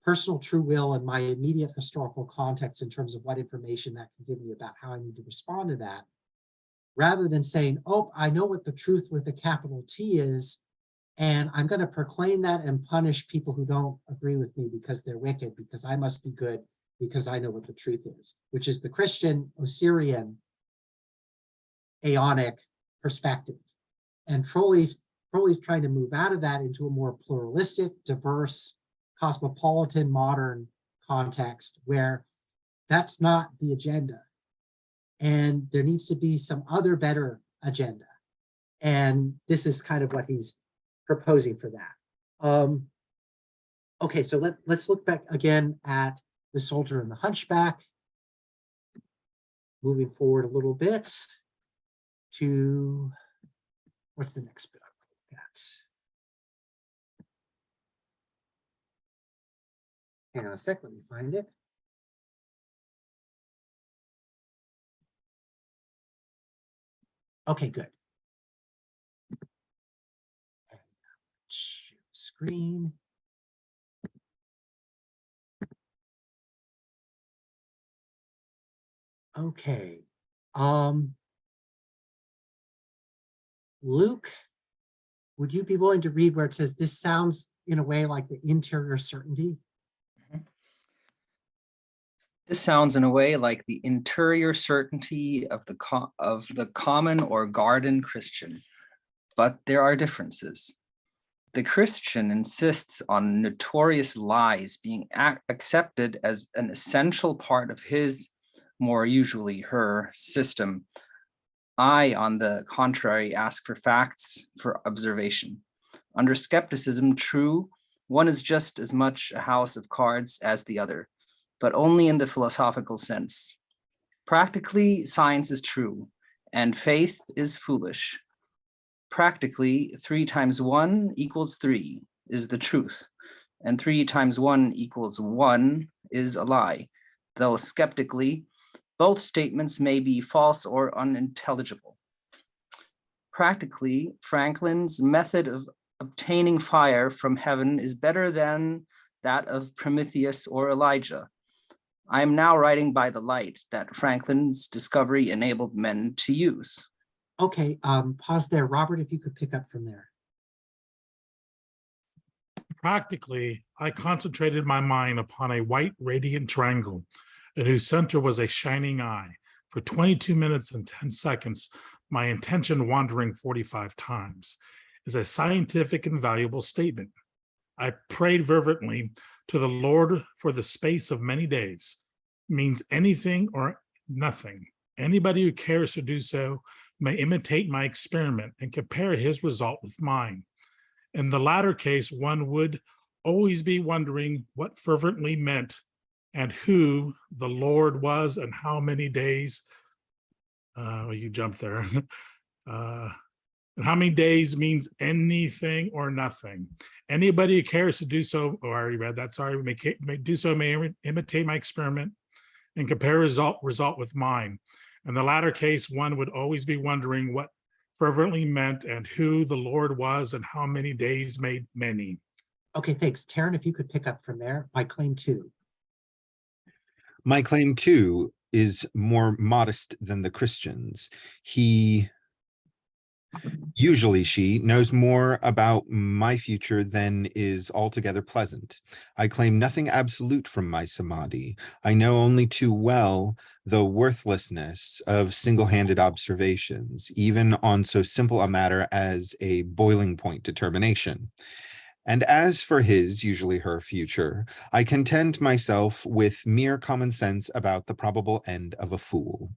personal true will and my immediate historical context in terms of what information that can give me about how I need to respond to that, rather than saying, oh, I know what the truth with a capital T is, and I'm going to proclaim that and punish people who don't agree with me because they're wicked, because I must be good, because I know what the truth is, which is the Christian Osirian Aeonic perspective. And Crowley's trying to move out of that into a more pluralistic, diverse, cosmopolitan, modern context where that's not the agenda. And there needs to be some other better agenda. And this is kind of what he's proposing for that. Okay, so let's look back again at the soldier and the hunchback. Moving forward a little bit to, what's the next bit I look at? Hang on a sec, let me find it. Okay, good. Screen. Okay. Luke, would you be willing to read where it says, this sounds in a way like the interior certainty? This sounds in a way like the interior certainty of the common or garden Christian, but there are differences. The Christian insists on notorious lies being accepted as an essential part of his, more usually her, system. I, on the contrary, ask for facts, for observation. Under skepticism, true, one is just as much a house of cards as the other, but only in the philosophical sense. Practically, science is true, and faith is foolish. Practically, 3 times 1 equals 3 is the truth, and 3 times 1 equals 1 is a lie, though skeptically, both statements may be false or unintelligible. Practically, Franklin's method of obtaining fire from heaven is better than that of Prometheus or Elijah. I am now writing by the light that Franklin's discovery enabled men to use. Okay, pause there. Robert, if you could pick up from there. Practically, I concentrated my mind upon a white radiant triangle in whose center was a shining eye. For 22 minutes and 10 seconds, my intention wandering 45 times is a scientific and valuable statement. I prayed fervently to the Lord for the space of many days. Means anything or nothing. Anybody who cares to do so may imitate my experiment and compare his result with mine. In the latter case, one would always be wondering what fervently meant and who the Lord was and how many days, you jumped there, and how many days means anything or nothing. Anybody who cares to do so, I already read that, sorry, may do so, may imitate my experiment and compare result with mine. In the latter case, one would always be wondering what fervently meant and who the Lord was and how many days made many. Okay, thanks. Taryn, if you could pick up from there. My claim 2. My claim, too, is more modest than the Christians. She knows more about my future than is altogether pleasant. I claim nothing absolute from my samadhi. I know only too well the worthlessness of single-handed observations, even on so simple a matter as a boiling point determination. And as for his, usually her, future, I content myself with mere common sense about the probable end of a fool.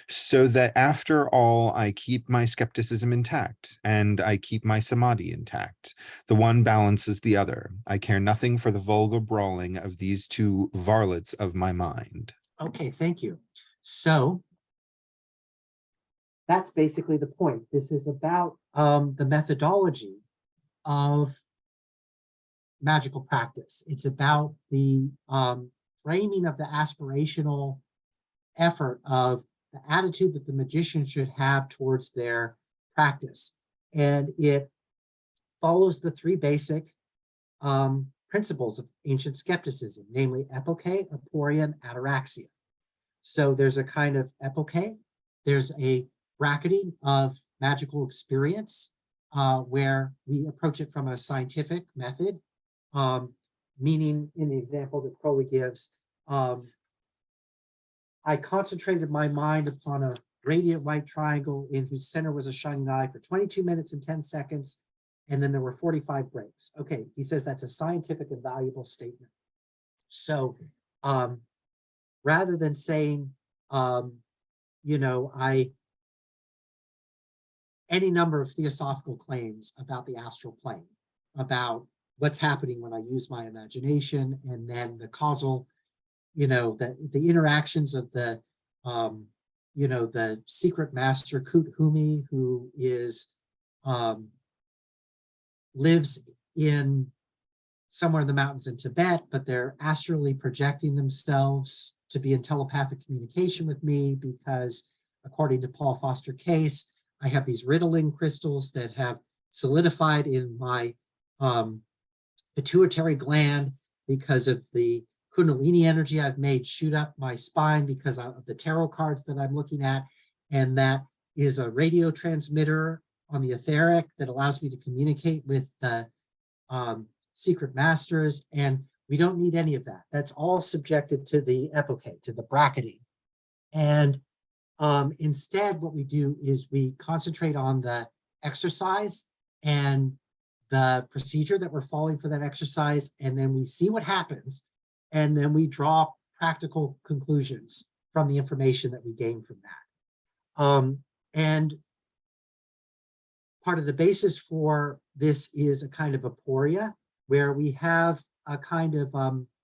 So that after all, I keep my skepticism intact, and I keep my samadhi intact. The one balances the other. I care nothing for the vulgar brawling of these two varlets of my mind. Okay, thank you. So that's basically the point. This is about the methodology of magical practice. It's about the framing of the aspirational effort of the attitude that the magician should have towards their practice. And it follows the 3 basic principles of ancient skepticism, namely epoche, aporia, and ataraxia. So there's a kind of epoche, there's a bracketing of magical experience where we approach it from a scientific method, meaning in the example that Crowley gives, I concentrated my mind upon a radiant white triangle in whose center was a shining eye for 22 minutes and 10 seconds, and then there were 45 breaks. Okay, he says that's a scientific and valuable statement. So rather than saying, you know, any number of theosophical claims about the astral plane, about what's happening when I use my imagination, and then the causal, you know, the interactions of the, you know, the secret master Kut Humi, who is, lives in somewhere in the mountains in Tibet, but they're astrally projecting themselves to be in telepathic communication with me because, according to Paul Foster Case, I have these Ritalin crystals that have solidified in my pituitary gland because of the Kundalini energy I've made shoot up my spine because of the tarot cards that I'm looking at. And that is a radio transmitter on the etheric that allows me to communicate with the secret masters. And we don't need any of that. That's all subjected to the epoche, to the bracketing. And instead, what we do is we concentrate on the exercise and the procedure that we're following for that exercise, and then we see what happens, and then we draw practical conclusions from the information that we gain from that. And part of the basis for this is a kind of aporia, where we have a kind of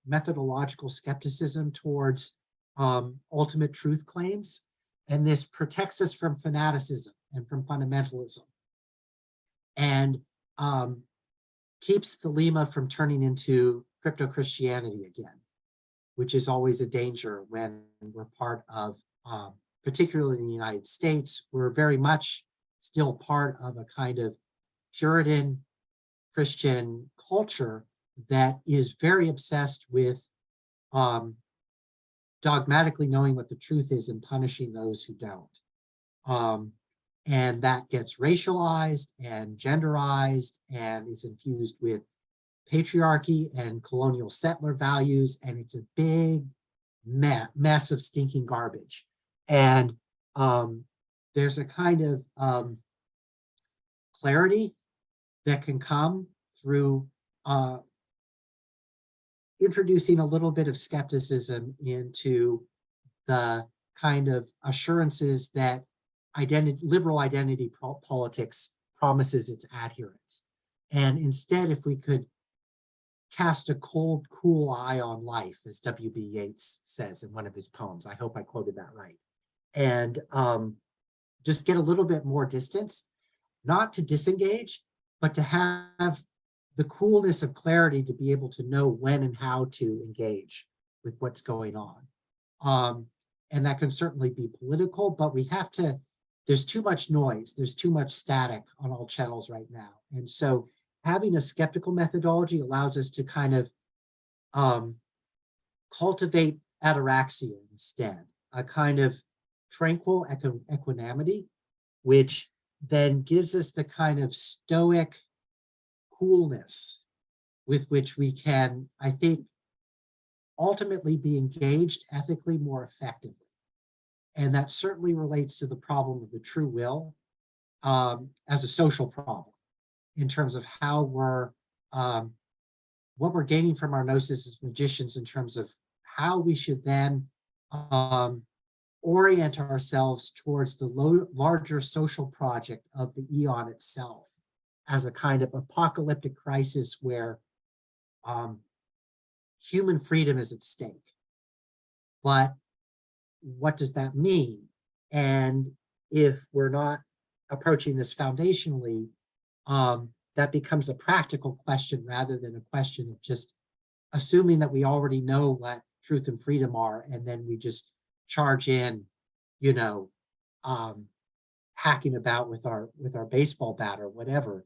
methodological skepticism towards ultimate truth claims. And this protects us from fanaticism and from fundamentalism, and keeps Thelema from turning into crypto-Christianity again, which is always a danger when we're part of, particularly in the United States, we're very much still part of a kind of Puritan Christian culture that is very obsessed with dogmatically knowing what the truth is and punishing those who don't. And that gets racialized and genderized and is infused with patriarchy and colonial settler values. And it's a big mess of stinking garbage. And there's a kind of clarity that can come through introducing a little bit of skepticism into the kind of assurances that liberal identity politics promises its adherents. And instead, if we could cast a cold, cool eye on life, as W.B. Yeats says in one of his poems, I hope I quoted that right, and just get a little bit more distance, not to disengage, but to have the coolness of clarity to be able to know when and how to engage with what's going on. And that can certainly be political, but we have to, there's too much noise, there's too much static on all channels right now. And so having a skeptical methodology allows us to kind of cultivate ataraxia instead, a kind of tranquil equanimity, which then gives us the kind of stoic coolness with which we can, I think, ultimately be engaged ethically more effectively. And that certainly relates to the problem of the true will as a social problem in terms of how we're, what we're gaining from our gnosis as magicians in terms of how we should then orient ourselves towards the larger social project of the eon itself as a kind of apocalyptic crisis where human freedom is at stake. But what does that mean? And if we're not approaching this foundationally, that becomes a practical question rather than a question of just assuming that we already know what truth and freedom are, and then we just charge in, you know, hacking about with our baseball bat or whatever.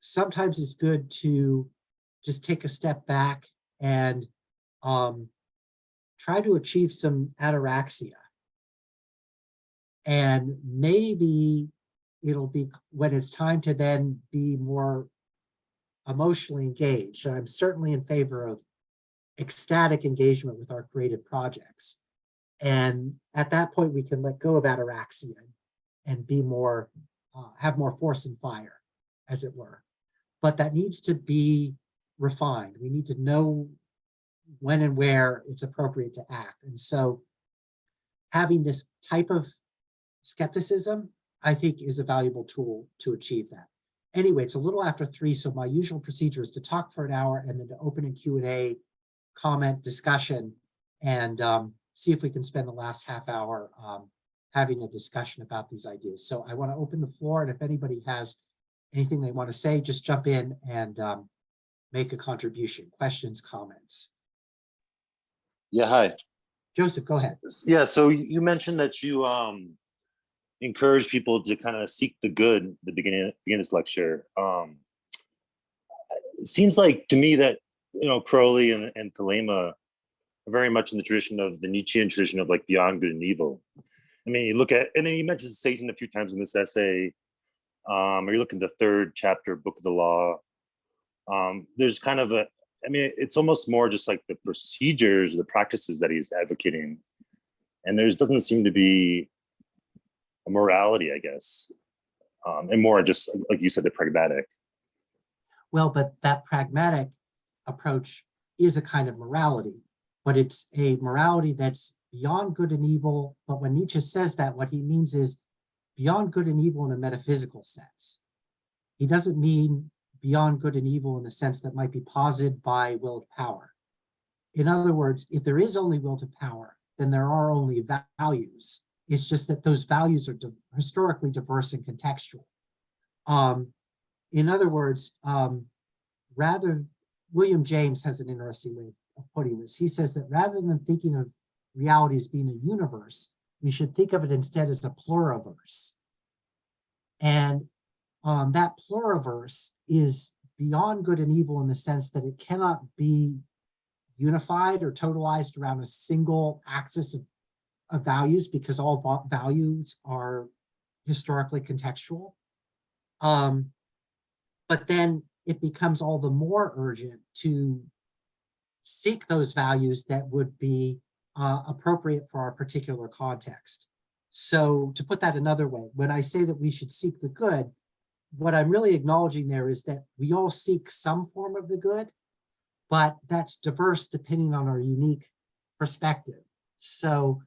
Sometimes it's good to just take a step back and try to achieve some ataraxia. And maybe it'll be when it's time to then be more emotionally engaged. And I'm certainly in favor of ecstatic engagement with our creative projects. And at that point, we can let go of ataraxia and be more, have more force and fire, as it were. But that needs to be refined. We need to know when and where it's appropriate to act. And so having this type of skepticism, I think, is a valuable tool to achieve that. Anyway, it's a little after 3, so my usual procedure is to talk for an hour and then to open a Q&A, comment, discussion, and see if we can spend the last half hour having a discussion about these ideas. So I want to open the floor, and if anybody has anything they want to say, just jump in and make a contribution. Questions, comments. Yeah, hi. Joseph, go ahead. Yeah, so you mentioned that you encourage people to kind of seek the good at the beginning of this lecture. It seems like to me that, Crowley and Thelema are very much in the tradition of the Nietzschean tradition of like beyond good and evil. I mean, you look at, and then you mentioned Satan a few times in this essay, or you look in the 3rd chapter, Book of the Law. There's kind of it's almost more just like the procedures, the practices that he's advocating. And there doesn't seem to be a morality, I guess, and more just, like you said, the pragmatic. Well, but that pragmatic approach is a kind of morality, but it's a morality that's beyond good and evil. But when Nietzsche says that, what he means is beyond good and evil in a metaphysical sense. He doesn't mean beyond good and evil in the sense that might be posited by will to power. In other words, if there is only will to power, then there are only values. It's just that those values are historically diverse and contextual. In other words, William James has an interesting way of putting this. He says that rather than thinking of reality as being a universe, we should think of it instead as a pluriverse. And that pluriverse is beyond good and evil in the sense that it cannot be unified or totalized around a single axis of values, because all values are historically contextual. But then it becomes all the more urgent to seek those values that would be appropriate for our particular context. So to put that another way, when I say that we should seek the good, what I'm really acknowledging there is that we all seek some form of the good, but that's diverse depending on our unique perspective. So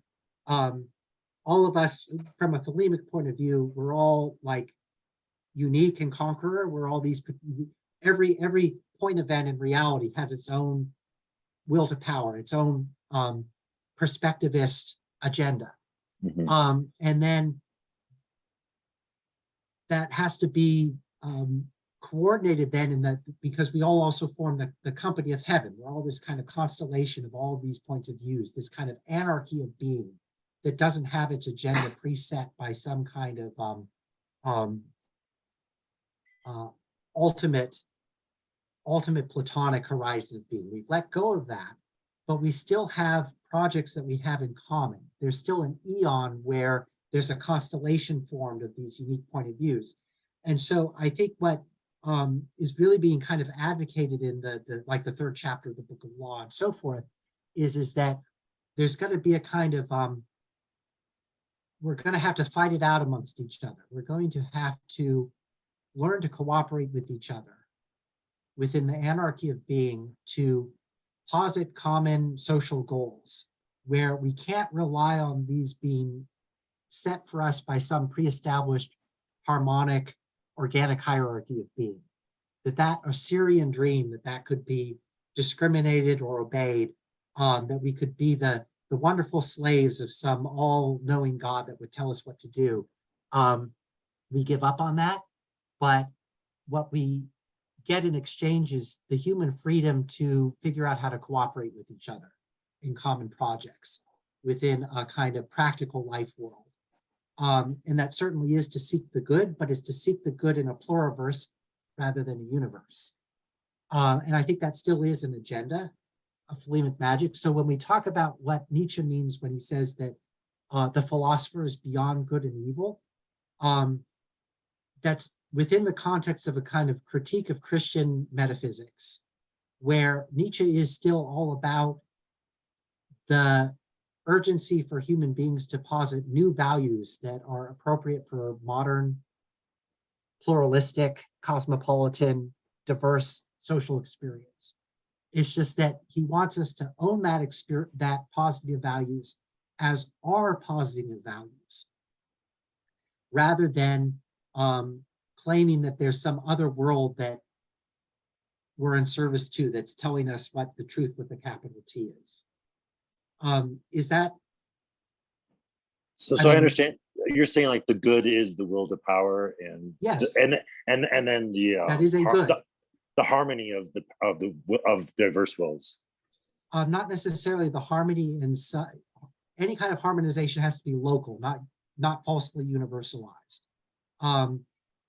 all of us, from a Thelemic point of view, we're all like unique and conqueror. We're all these, every point event in reality has its own will to power, its own perspectivist agenda. Mm-hmm. And then that has to be coordinated then in that, because we all also form the company of heaven. We're all this kind of constellation of all of these points of views, this kind of anarchy of being that doesn't have its agenda preset by some kind of ultimate platonic horizon of being. We've let go of that, but we still have projects that we have in common. There's still an eon where there's a constellation formed of these unique point of views. And so I think what is really being kind of advocated in the 3rd chapter of the Book of Law and so forth is that there's going to be a kind of, we're going to have to fight it out amongst each other. We're going to have to learn to cooperate with each other within the anarchy of being to posit common social goals, where we can't rely on these being set for us by some pre-established harmonic organic hierarchy of being. That Assyrian dream that could be discriminated or obeyed, that we could be the wonderful slaves of some all-knowing God that would tell us what to do. We give up on that, but what we get in exchange is the human freedom to figure out how to cooperate with each other in common projects within a kind of practical life world. And that certainly is to seek the good, but it's to seek the good in a pluriverse rather than a universe. And I think that still is an agenda of Thelemic magic. So when we talk about what Nietzsche means when he says that the philosopher is beyond good and evil, that's within the context of a kind of critique of Christian metaphysics, where Nietzsche is still all about the urgency for human beings to posit new values that are appropriate for modern, pluralistic, cosmopolitan, diverse social experience. It's just that he wants us to own that positive values as our positive values, rather than claiming that there's some other world that we're in service to that's telling us what the truth with a capital T is. Is that? So I I mean- understand you're saying like the good is the will to power, and Yes. and then the That is a good. the harmony of diverse wills. Not necessarily the harmony inside. Any kind of harmonization has to be local, not falsely universalized.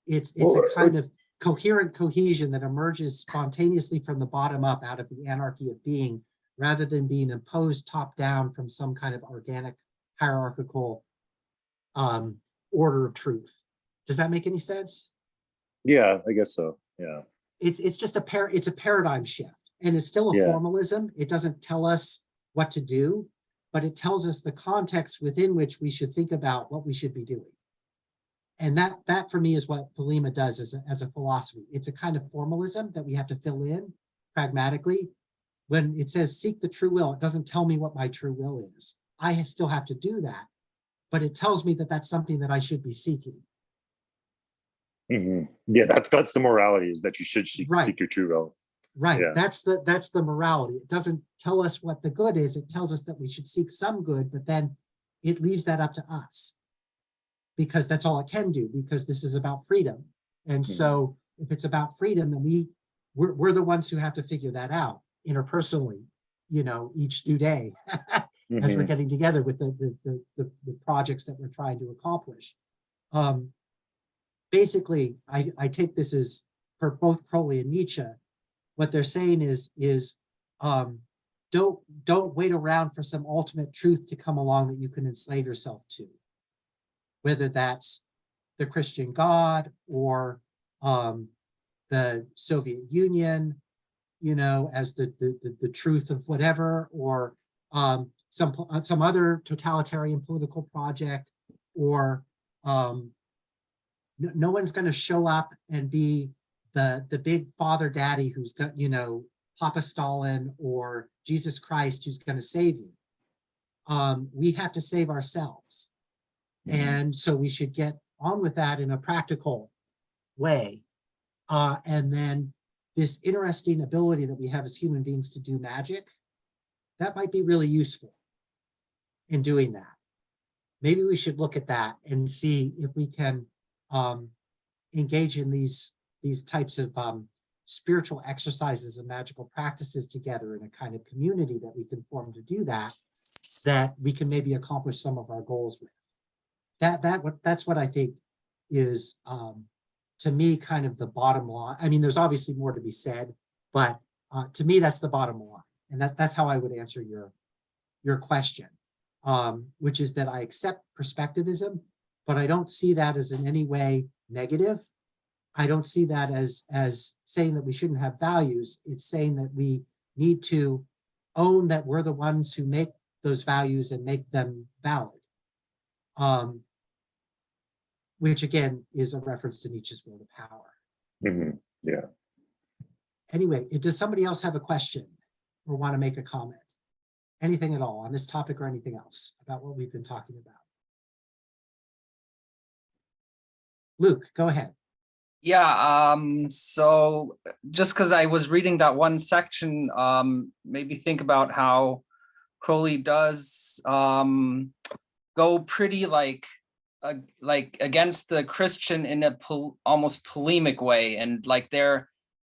It's a kind of coherent cohesion that emerges spontaneously from the bottom up out of the anarchy of being, rather than being imposed top down from some kind of organic hierarchical order of truth. Does that make any sense? Yeah, I guess so. Yeah. It's just it's a paradigm shift, and it's still a Yeah. formalism. It doesn't tell us what to do, but it tells us the context within which we should think about what we should be doing. And that for me is what Thelema does as a philosophy. It's a kind of formalism that we have to fill in pragmatically. When it says seek the true will, it doesn't tell me what my true will is. I still have to do that, but it tells me that that's something that I should be seeking. Mhm. Yeah, that's the morality, is that you should seek your true will. Right. Yeah. That's the morality. It doesn't tell us what the good is. It tells us that we should seek some good, but then it leaves that up to us, because that's all it can do, because this is about freedom. And so if it's about freedom, then we're the ones who have to figure that out interpersonally, each new day as we're getting together with the projects that we're trying to accomplish. Basically, I take this as, for both Crowley and Nietzsche, what they're saying is don't wait around for some ultimate truth to come along that you can enslave yourself to, whether that's the Christian God or the Soviet Union, as the truth of whatever, or some other totalitarian political project, or no one's going to show up and be the big father daddy who's got, Papa Stalin or Jesus Christ who's going to save you. We have to save ourselves. And so we should get on with that in a practical way. And then this interesting ability that we have as human beings to do magic, that might be really useful in doing that. Maybe we should look at that and see if we can engage in these types of spiritual exercises and magical practices together in a kind of community that we can form to do that we can maybe accomplish some of our goals with. That's what I think is, to me, kind of the bottom line. I mean, there's obviously more to be said, but to me, that's the bottom line. And that's how I would answer your question, which is that I accept perspectivism, but I don't see that as in any way negative. I don't see that as saying that we shouldn't have values. It's saying that we need to own that we're the ones who make those values and make them valid. Which again is a reference to Nietzsche's will to power. Yeah. Anyway, does somebody else have a question or want to make a comment? Anything at all on this topic or anything else about what we've been talking about? Luke, go ahead. Yeah, so just because I was reading that one section, made me think about how Crowley does go pretty like against the Christian in a almost polemic way, and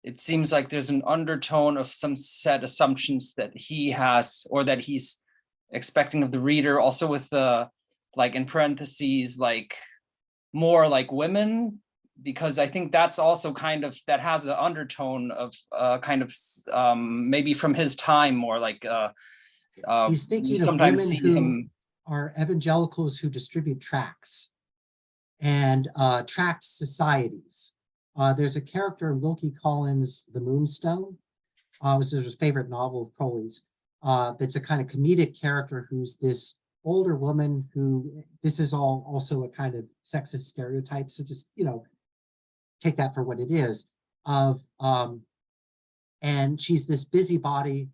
it seems like there's an undertone of some set assumptions that he has, or that he's expecting of the reader, also with the in parentheses more like women because I think that's also kind of, that has an undertone of maybe from his time, more like He's thinking of sometimes women see who him. are evangelicals who distribute tracts and tract societies. There's a character in Wilkie Collins' The Moonstone, which is his favorite novel of Crowley's. That's a kind of comedic character who's this older woman who, this is all also a kind of sexist stereotype. So just, take that for what it is. And she's this busybody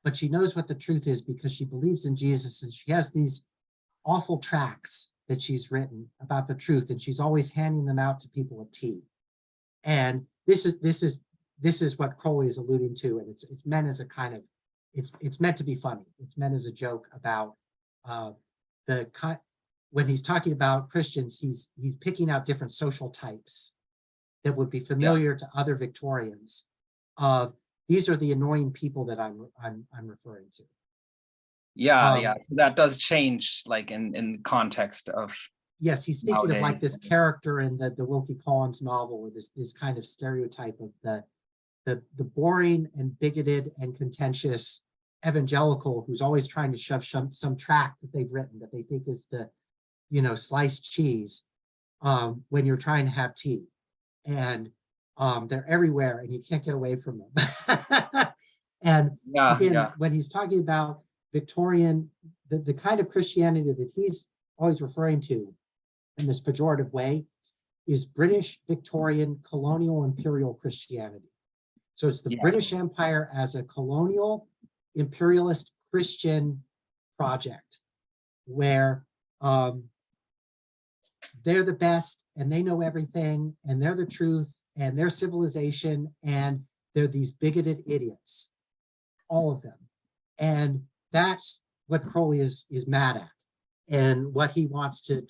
but she knows what the truth is because she believes in Jesus, and she has these awful tracts that she's written about the truth, and she's always handing them out to people at tea. And this is what Crowley is alluding to, and it's meant as a kind of, it's meant to be funny. It's meant as a joke about when he's talking about Christians, he's picking out different social types that would be familiar to other Victorians. These are the annoying people that I'm referring to. Yeah, so that does change, like in context of. Yes, he's thinking of like nowadays. this character in the Wilkie Collins novel, or this kind of stereotype of the boring and bigoted and contentious evangelical who's always trying to shove some tract that they've written that they think is the, sliced cheese when you're trying to have tea. And they're everywhere and you can't get away from them. And again, when he's talking about Victorian, the kind of Christianity that he's always referring to in this pejorative way is British Victorian colonial imperial Christianity. So it's the British Empire as a colonial imperialist Christian project where they're the best and they know everything and they're the truth and their civilization, and they're these bigoted idiots, all of them. And that's what Crowley is mad at, and what he wants to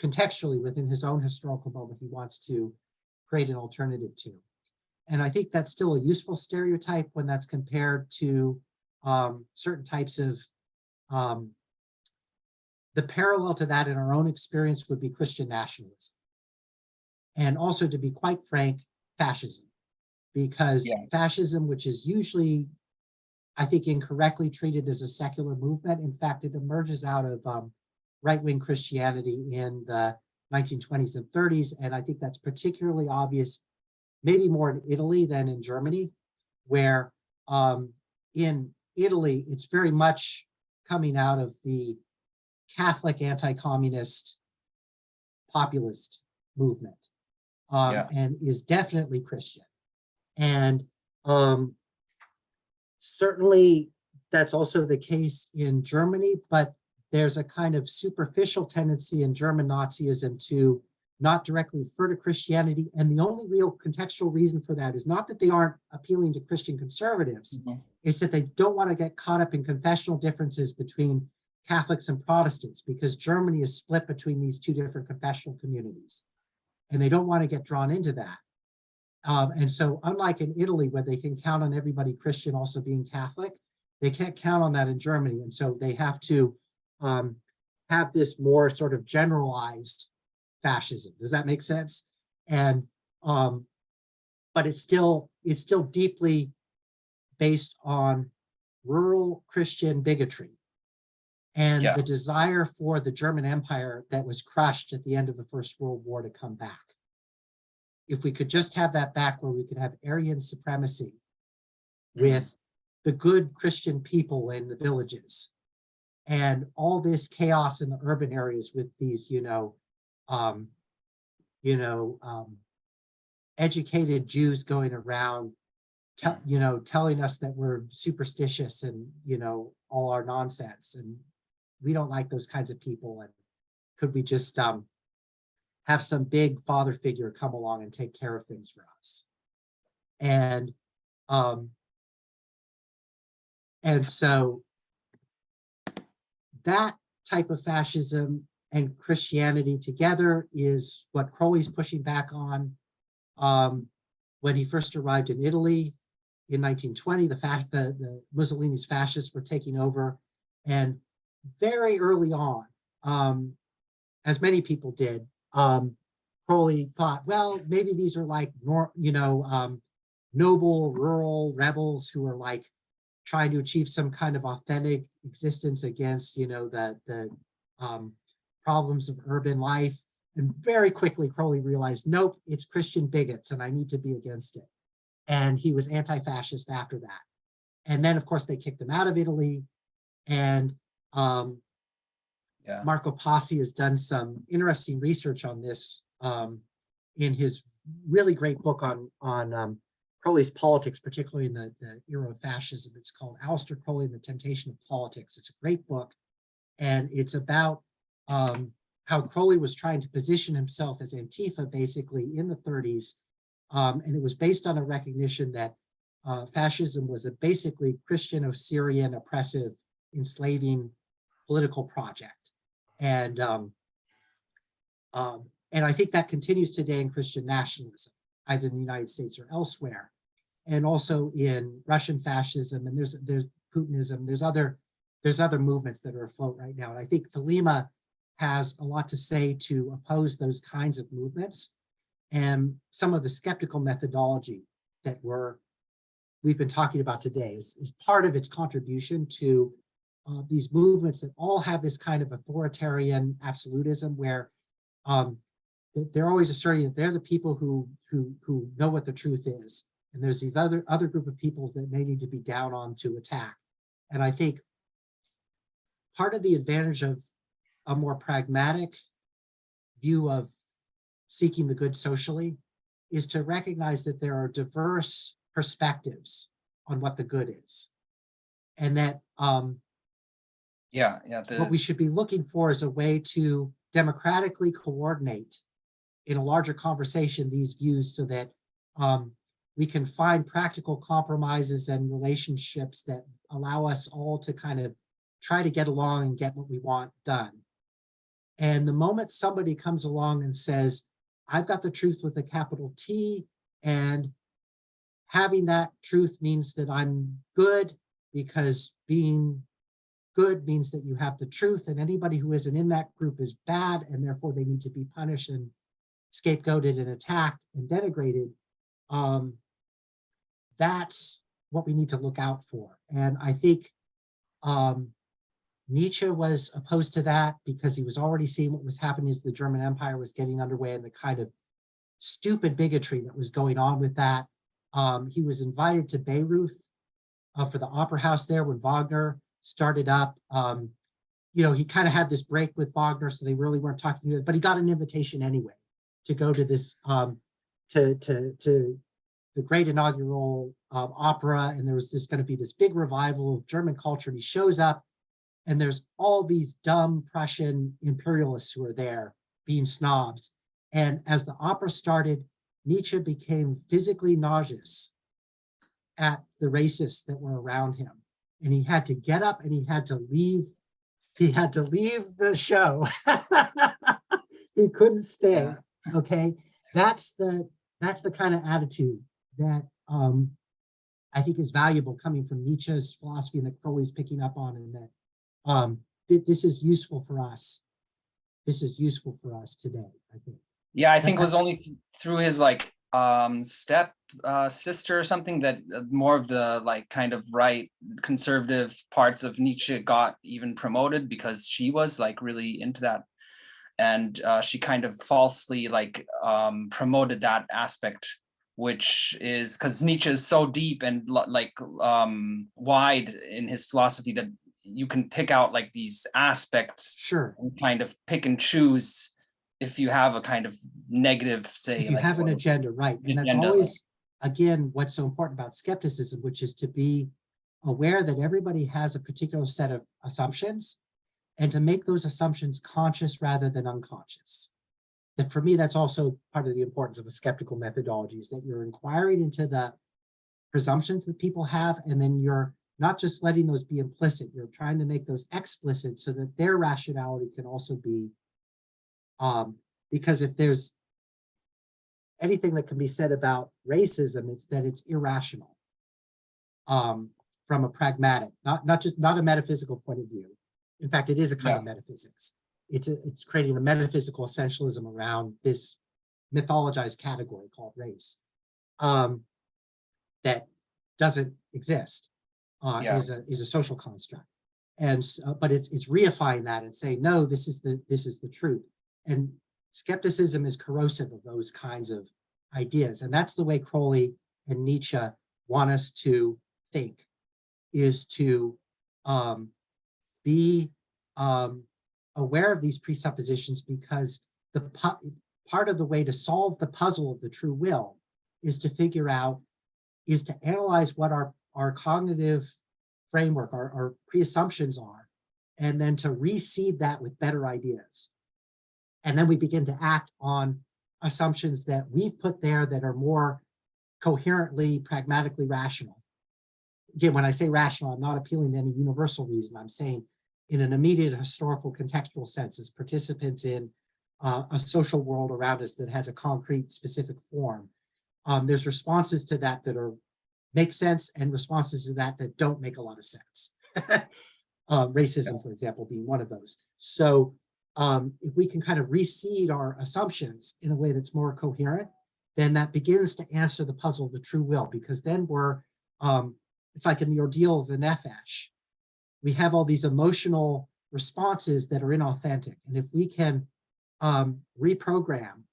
contextually within his own historical moment, he wants to create an alternative to. And I think that's still a useful stereotype when that's compared to certain types of, the parallel to that in our own experience would be Christian nationalism. And also, to be quite frank, fascism. Because fascism, which is usually, I think, incorrectly treated as a secular movement, in fact, it emerges out of right-wing Christianity in the 1920s and 30s. And I think that's particularly obvious, maybe more in Italy than in Germany, where in Italy, it's very much coming out of the Catholic anti-communist populist movement, and is definitely Christian. And certainly that's also the case in Germany, but there's a kind of superficial tendency in German Nazism to not directly refer to Christianity. And the only real contextual reason for that is not that they aren't appealing to Christian conservatives, it's that they don't want to get caught up in confessional differences between Catholics and Protestants, because Germany is split between these two different confessional communities. And they don't want to get drawn into that. And so unlike in Italy, where they can count on everybody Christian also being Catholic, they can't count on that in Germany. And so they have to have this more sort of generalized fascism. Does that make sense? And but it's still deeply based on rural Christian bigotry and the desire for the German Empire that was crushed at the end of the First World War to come back. If we could just have that back, where we could have Aryan supremacy with the good Christian people in the villages, and all this chaos in the urban areas with these, educated Jews going around, telling us that we're superstitious and, all our nonsense, and we don't like those kinds of people. And could we just have some big father figure come along and take care of things for us? And so that type of fascism and Christianity together is what Crowley's pushing back on. When he first arrived in Italy in 1920, the Mussolini's fascists were taking over, and very early on, as many people did, Crowley thought, well, maybe these are like noble rural rebels who are like trying to achieve some kind of authentic existence against the problems of urban life. And very quickly Crowley realized, nope, it's Christian bigots and I need to be against it. And he was anti-fascist after that. And then of course they kicked him out of Italy. And Marco Passi has done some interesting research on this in his really great book on Crowley's politics, particularly in the era of fascism. It's called Aleister Crowley and the Temptation of Politics. It's a great book. And it's about how Crowley was trying to position himself as Antifa basically in the 30s. And it was based on a recognition that fascism was a basically Christian Osirian oppressive enslaving political project. And I think that continues today in Christian nationalism, either in the United States or elsewhere, and also in Russian fascism. And there's Putinism. There's other movements that are afloat right now. And I think Thelema has a lot to say to oppose those kinds of movements. And some of the skeptical methodology that we've been talking about today is part of its contribution to these movements that all have this kind of authoritarian absolutism where they're always asserting that they're the people who know what the truth is. And there's these other group of people that they need to be down on to attack. And I think part of the advantage of a more pragmatic view of seeking the good socially is to recognize that there are diverse perspectives on what the good is. And that what we should be looking for is a way to democratically coordinate in a larger conversation these views so that we can find practical compromises and relationships that allow us all to kind of try to get along and get what we want done. And the moment somebody comes along and says, I've got the truth with a capital T, and having that truth means that I'm good, because being good means that you have the truth, and anybody who isn't in that group is bad, and therefore they need to be punished and scapegoated and attacked and denigrated. That's what we need to look out for. And I think Nietzsche was opposed to that because he was already seeing what was happening as the German Empire was getting underway and the kind of stupid bigotry that was going on with that. He was invited to Bayreuth for the opera house there when Wagner started up. He kind of had this break with Wagner, so they really weren't talking to it, but he got an invitation anyway to go to this, to the great inaugural opera, and there was going to be this big revival of German culture, and he shows up, and there's all these dumb Prussian imperialists who are there being snobs. And as the opera started, Nietzsche became physically nauseous at the racists that were around him. And he had to get up and he had to leave. He had to leave the show. He couldn't stay. Yeah. Okay. That's the kind of attitude that I think is valuable coming from Nietzsche's philosophy and that Crowley's picking up on, and that this is useful for us. This is useful for us today, I think. Yeah, I think it was only through his step sister or something that more of the kind of right conservative parts of Nietzsche got even promoted, because she was really into that, and she kind of falsely promoted that aspect, which is because Nietzsche is so deep and wide in his philosophy that you can pick out these aspects, sure, and kind of pick and choose if you have a kind of negative, say, if you have an agenda, right? And that's always, again, what's so important about skepticism, which is to be aware that everybody has a particular set of assumptions, and to make those assumptions conscious rather than unconscious. That for me, that's also part of the importance of a skeptical methodology, is that you're inquiring into the presumptions that people have, and then you're not just letting those be implicit, you're trying to make those explicit so that their rationality can also be, because if there's anything that can be said about racism, it's that it's irrational from a pragmatic, not a metaphysical point of view. In fact, it is a kind of metaphysics. It's creating a metaphysical essentialism around this mythologized category called race that doesn't exist, is a social construct. And but it's reifying that and saying, no, this is the truth. And skepticism is corrosive of those kinds of ideas. And that's the way Crowley and Nietzsche want us to think, is to be aware of these presuppositions, because part of the way to solve the puzzle of the true will is to figure out, is to analyze what our cognitive framework, our pre-assumptions are, and then to reseed that with better ideas. And then we begin to act on assumptions that we've put there that are more coherently, pragmatically rational. Again, when I say rational, I'm not appealing to any universal reason. I'm saying in an immediate historical contextual sense, as participants in a social world around us that has a concrete, specific form. There's responses to that that make sense, and responses to that that don't make a lot of sense. Racism, for example, being one of those. So if we can kind of reseed our assumptions in a way that's more coherent, then that begins to answer the puzzle of the true will, because then we're, it's like in the ordeal of the nefesh. We have all these emotional responses that are inauthentic. And if we can reprogram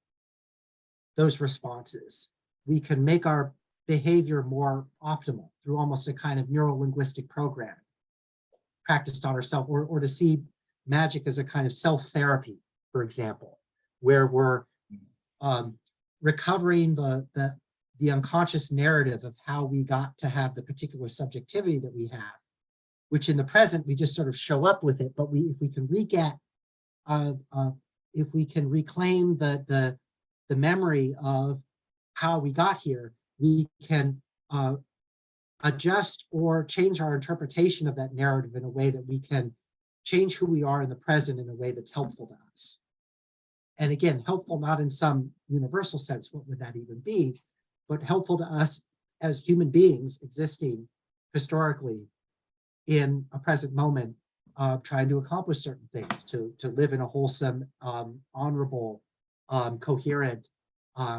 those responses, we can make our behavior more optimal through almost a kind of neuro-linguistic programming practiced on ourselves, or to see magic as a kind of self-therapy, for example, where we're recovering the unconscious narrative of how we got to have the particular subjectivity that we have, which in the present we just sort of show up with it. But if we can if we can reclaim the memory of how we got here, we can adjust or change our interpretation of that narrative in a way that we can change who we are in the present in a way that's helpful to us. And again, helpful not in some universal sense, what would that even be, but helpful to us as human beings existing historically in a present moment, trying to accomplish certain things, to live in a wholesome, honorable, coherent,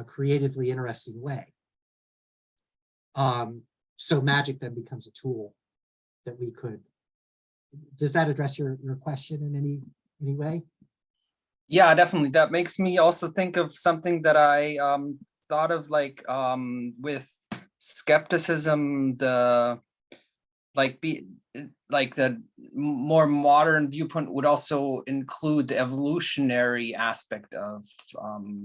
creatively interesting way. So magic then becomes a tool that we could. Does that address your question in any way? Yeah, definitely. That makes me also think of something that I thought of, like with skepticism, the more modern viewpoint would also include the evolutionary aspect of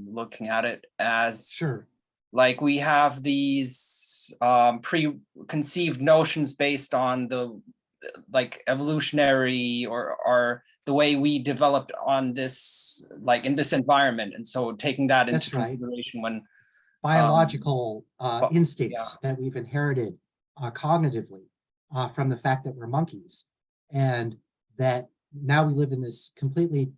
looking at it as, Sure. Like we have these preconceived notions based on the evolutionary or the way we developed on this, like in this environment. And so taking that into consideration when biological instincts that we've inherited cognitively from the fact that we're monkeys, and that now we live in this completely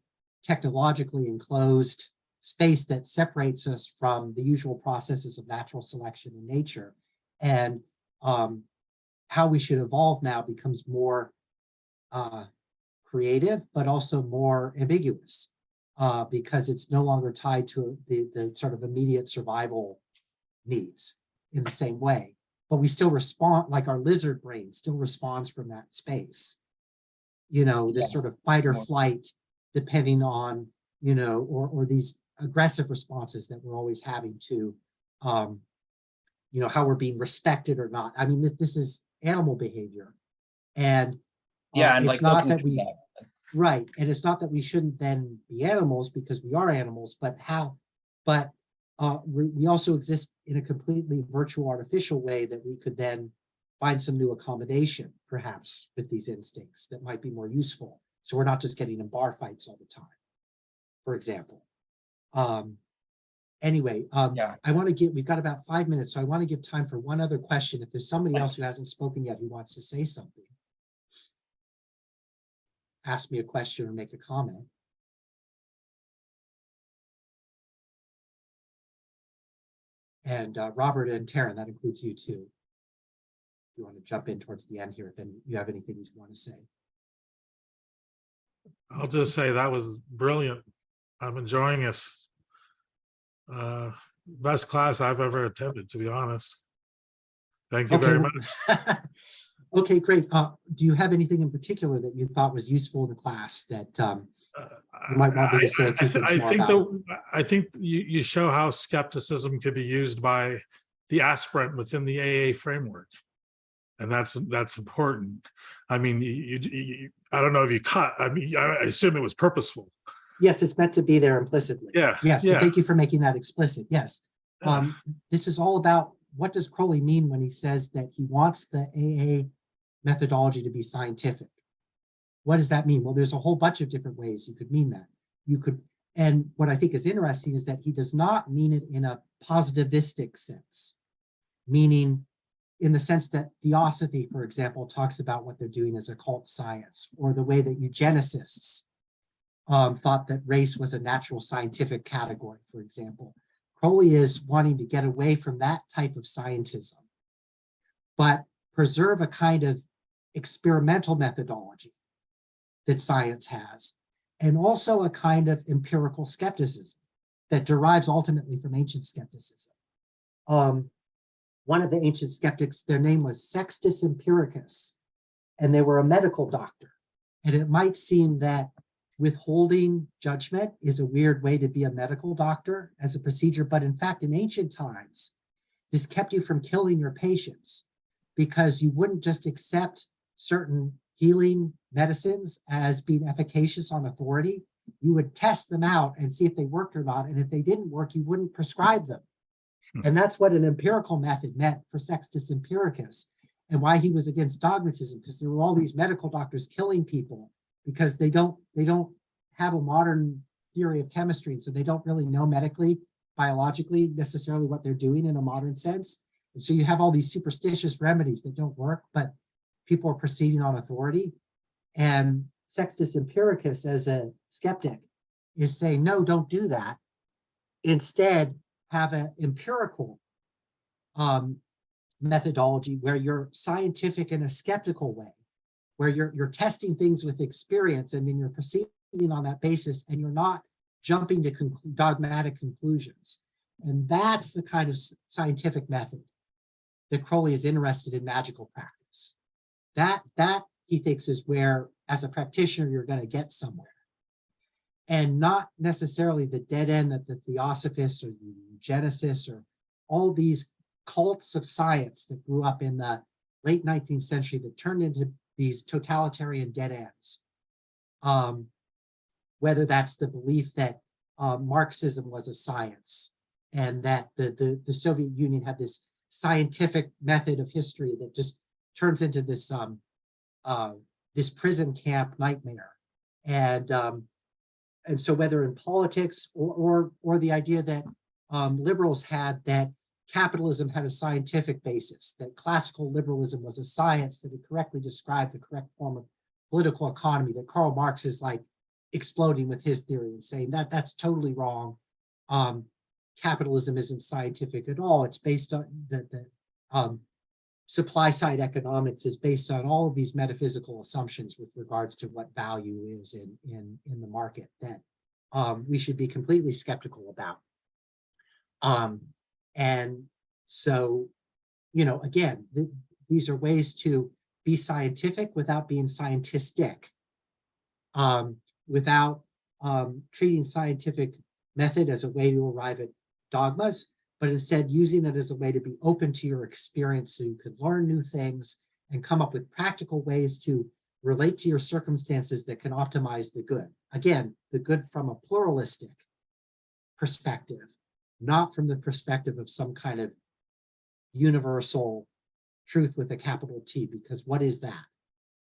technologically enclosed space that separates us from the usual processes of natural selection in nature. And how we should evolve now becomes more creative, but also more ambiguous, because it's no longer tied to the sort of immediate survival needs in the same way. But we still respond, like our lizard brain still responds from that space. This sort of fight or flight, depending on, or these aggressive responses that we're always having to, how we're being respected or not. I mean, this is animal behavior. And and it's not that we, right. And it's not that we shouldn't then be animals, because we are animals, but we also exist in a completely virtual, artificial way that we could then find some new accommodation, perhaps, with these instincts that might be more useful. So we're not just getting in bar fights all the time, for example. Anyway, I want to we've got about 5 minutes, so I want to give time for one other question. If there's somebody else who hasn't spoken yet who wants to say something, ask me a question or make a comment. And Robert and Taryn, that includes you too. If you want to jump in towards the end here, if you have anything you want to say. I'll just say that was brilliant. I'm enjoying this. Best class I've ever attended, to be honest. Thank you Okay, very much. okay, great. Do you have anything in particular that you thought was useful in the class that you might want me to say a few things more about? I think you show how skepticism can be used by the aspirant within the AA framework, and that's important. I mean, I don't know if you cut. I mean, I assume it was purposeful. Yes, it's meant to be there implicitly. Yeah. Yes, Yeah. so thank you for making that explicit. Yes. Yeah. This is all about, what does Crowley mean when he says that he wants the AA methodology to be scientific? What does that mean? Well, there's a whole bunch of different ways you could mean that. You could, and what I think is interesting is that he does not mean it in a positivistic sense, meaning in the sense that Theosophy, for example, talks about what they're doing as occult science, or the way that eugenicists thought that race was a natural scientific category, for example. Crowley is wanting to get away from that type of scientism, but preserve a kind of experimental methodology that science has, and also a kind of empirical skepticism that derives ultimately from ancient skepticism. One of the ancient skeptics, their name was Sextus Empiricus, and they were a medical doctor. And it might seem that withholding judgment is a weird way to be a medical doctor as a procedure, but in fact, in ancient times, this kept you from killing your patients, because you wouldn't just accept certain healing medicines as being efficacious on authority. You would test them out and see if they worked or not, and if they didn't work, you wouldn't prescribe them. And that's what an empirical method meant for Sextus Empiricus, and why he was against dogmatism, because there were all these medical doctors killing people because they don't have a modern theory of chemistry, and so they don't really know medically, biologically, necessarily what they're doing in a modern sense. And so you have all these superstitious remedies that don't work, but people are proceeding on authority. And Sextus Empiricus, as a skeptic, is saying, no, don't do that. Instead, have an empirical methodology where you're scientific in a skeptical way, where you're testing things with experience, and then you're proceeding on that basis, and you're not jumping to dogmatic conclusions. And that's the kind of scientific method that Crowley is interested in magical practice. That he thinks is where, as a practitioner, you're going to get somewhere, and not necessarily the dead end that the Theosophists or the eugenicists or all these cults of science that grew up in the late 19th century that turned into these totalitarian dead ends. Whether that's the belief that Marxism was a science, and that the Soviet Union had this scientific method of history that just turns into this this prison camp nightmare. And so whether in politics or the idea that liberals had, that capitalism had a scientific basis, that classical liberalism was a science that had correctly described the correct form of political economy, that Karl Marx is like exploding with his theory and saying that that's totally wrong. Capitalism isn't scientific at all. It's based on the supply side economics is based on all of these metaphysical assumptions with regards to what value is in the market that we should be completely skeptical about. And so, you know, again, these are ways to be scientific without being scientistic, without treating scientific method as a way to arrive at dogmas, but instead using it as a way to be open to your experience so you could learn new things and come up with practical ways to relate to your circumstances that can optimize the good. Again, the good from a pluralistic perspective, not from the perspective of some kind of universal truth with a capital T, because what is that?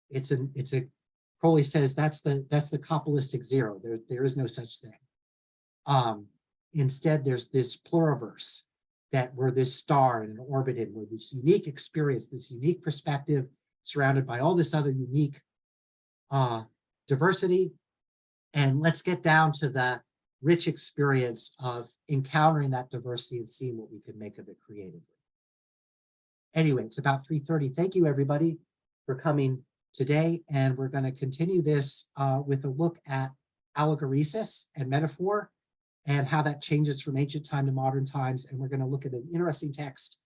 It's a Crowley says that's the Kabbalistic zero. There is no such thing. Instead, there's this pluriverse that we're this star in an orbit in, where this unique experience, this unique perspective, surrounded by all this other unique diversity. And let's get down to the rich experience of encountering that diversity and seeing what we can make of it creatively. Anyway, it's about 3:30. Thank you, everybody, for coming today. And we're going to continue this with a look at allegoresis and metaphor. and how that changes from ancient time to modern times. And we're going to look at an interesting text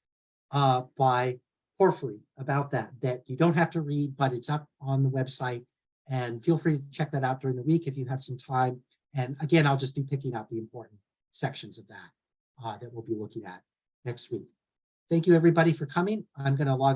by Porphyry about that you don't have to read, but it's up on the website. And feel free to check that out during the week if you have some time. And again, I'll just be picking out the important sections of that that we'll be looking at next week. Thank you, everybody, for coming. I'm going to log out.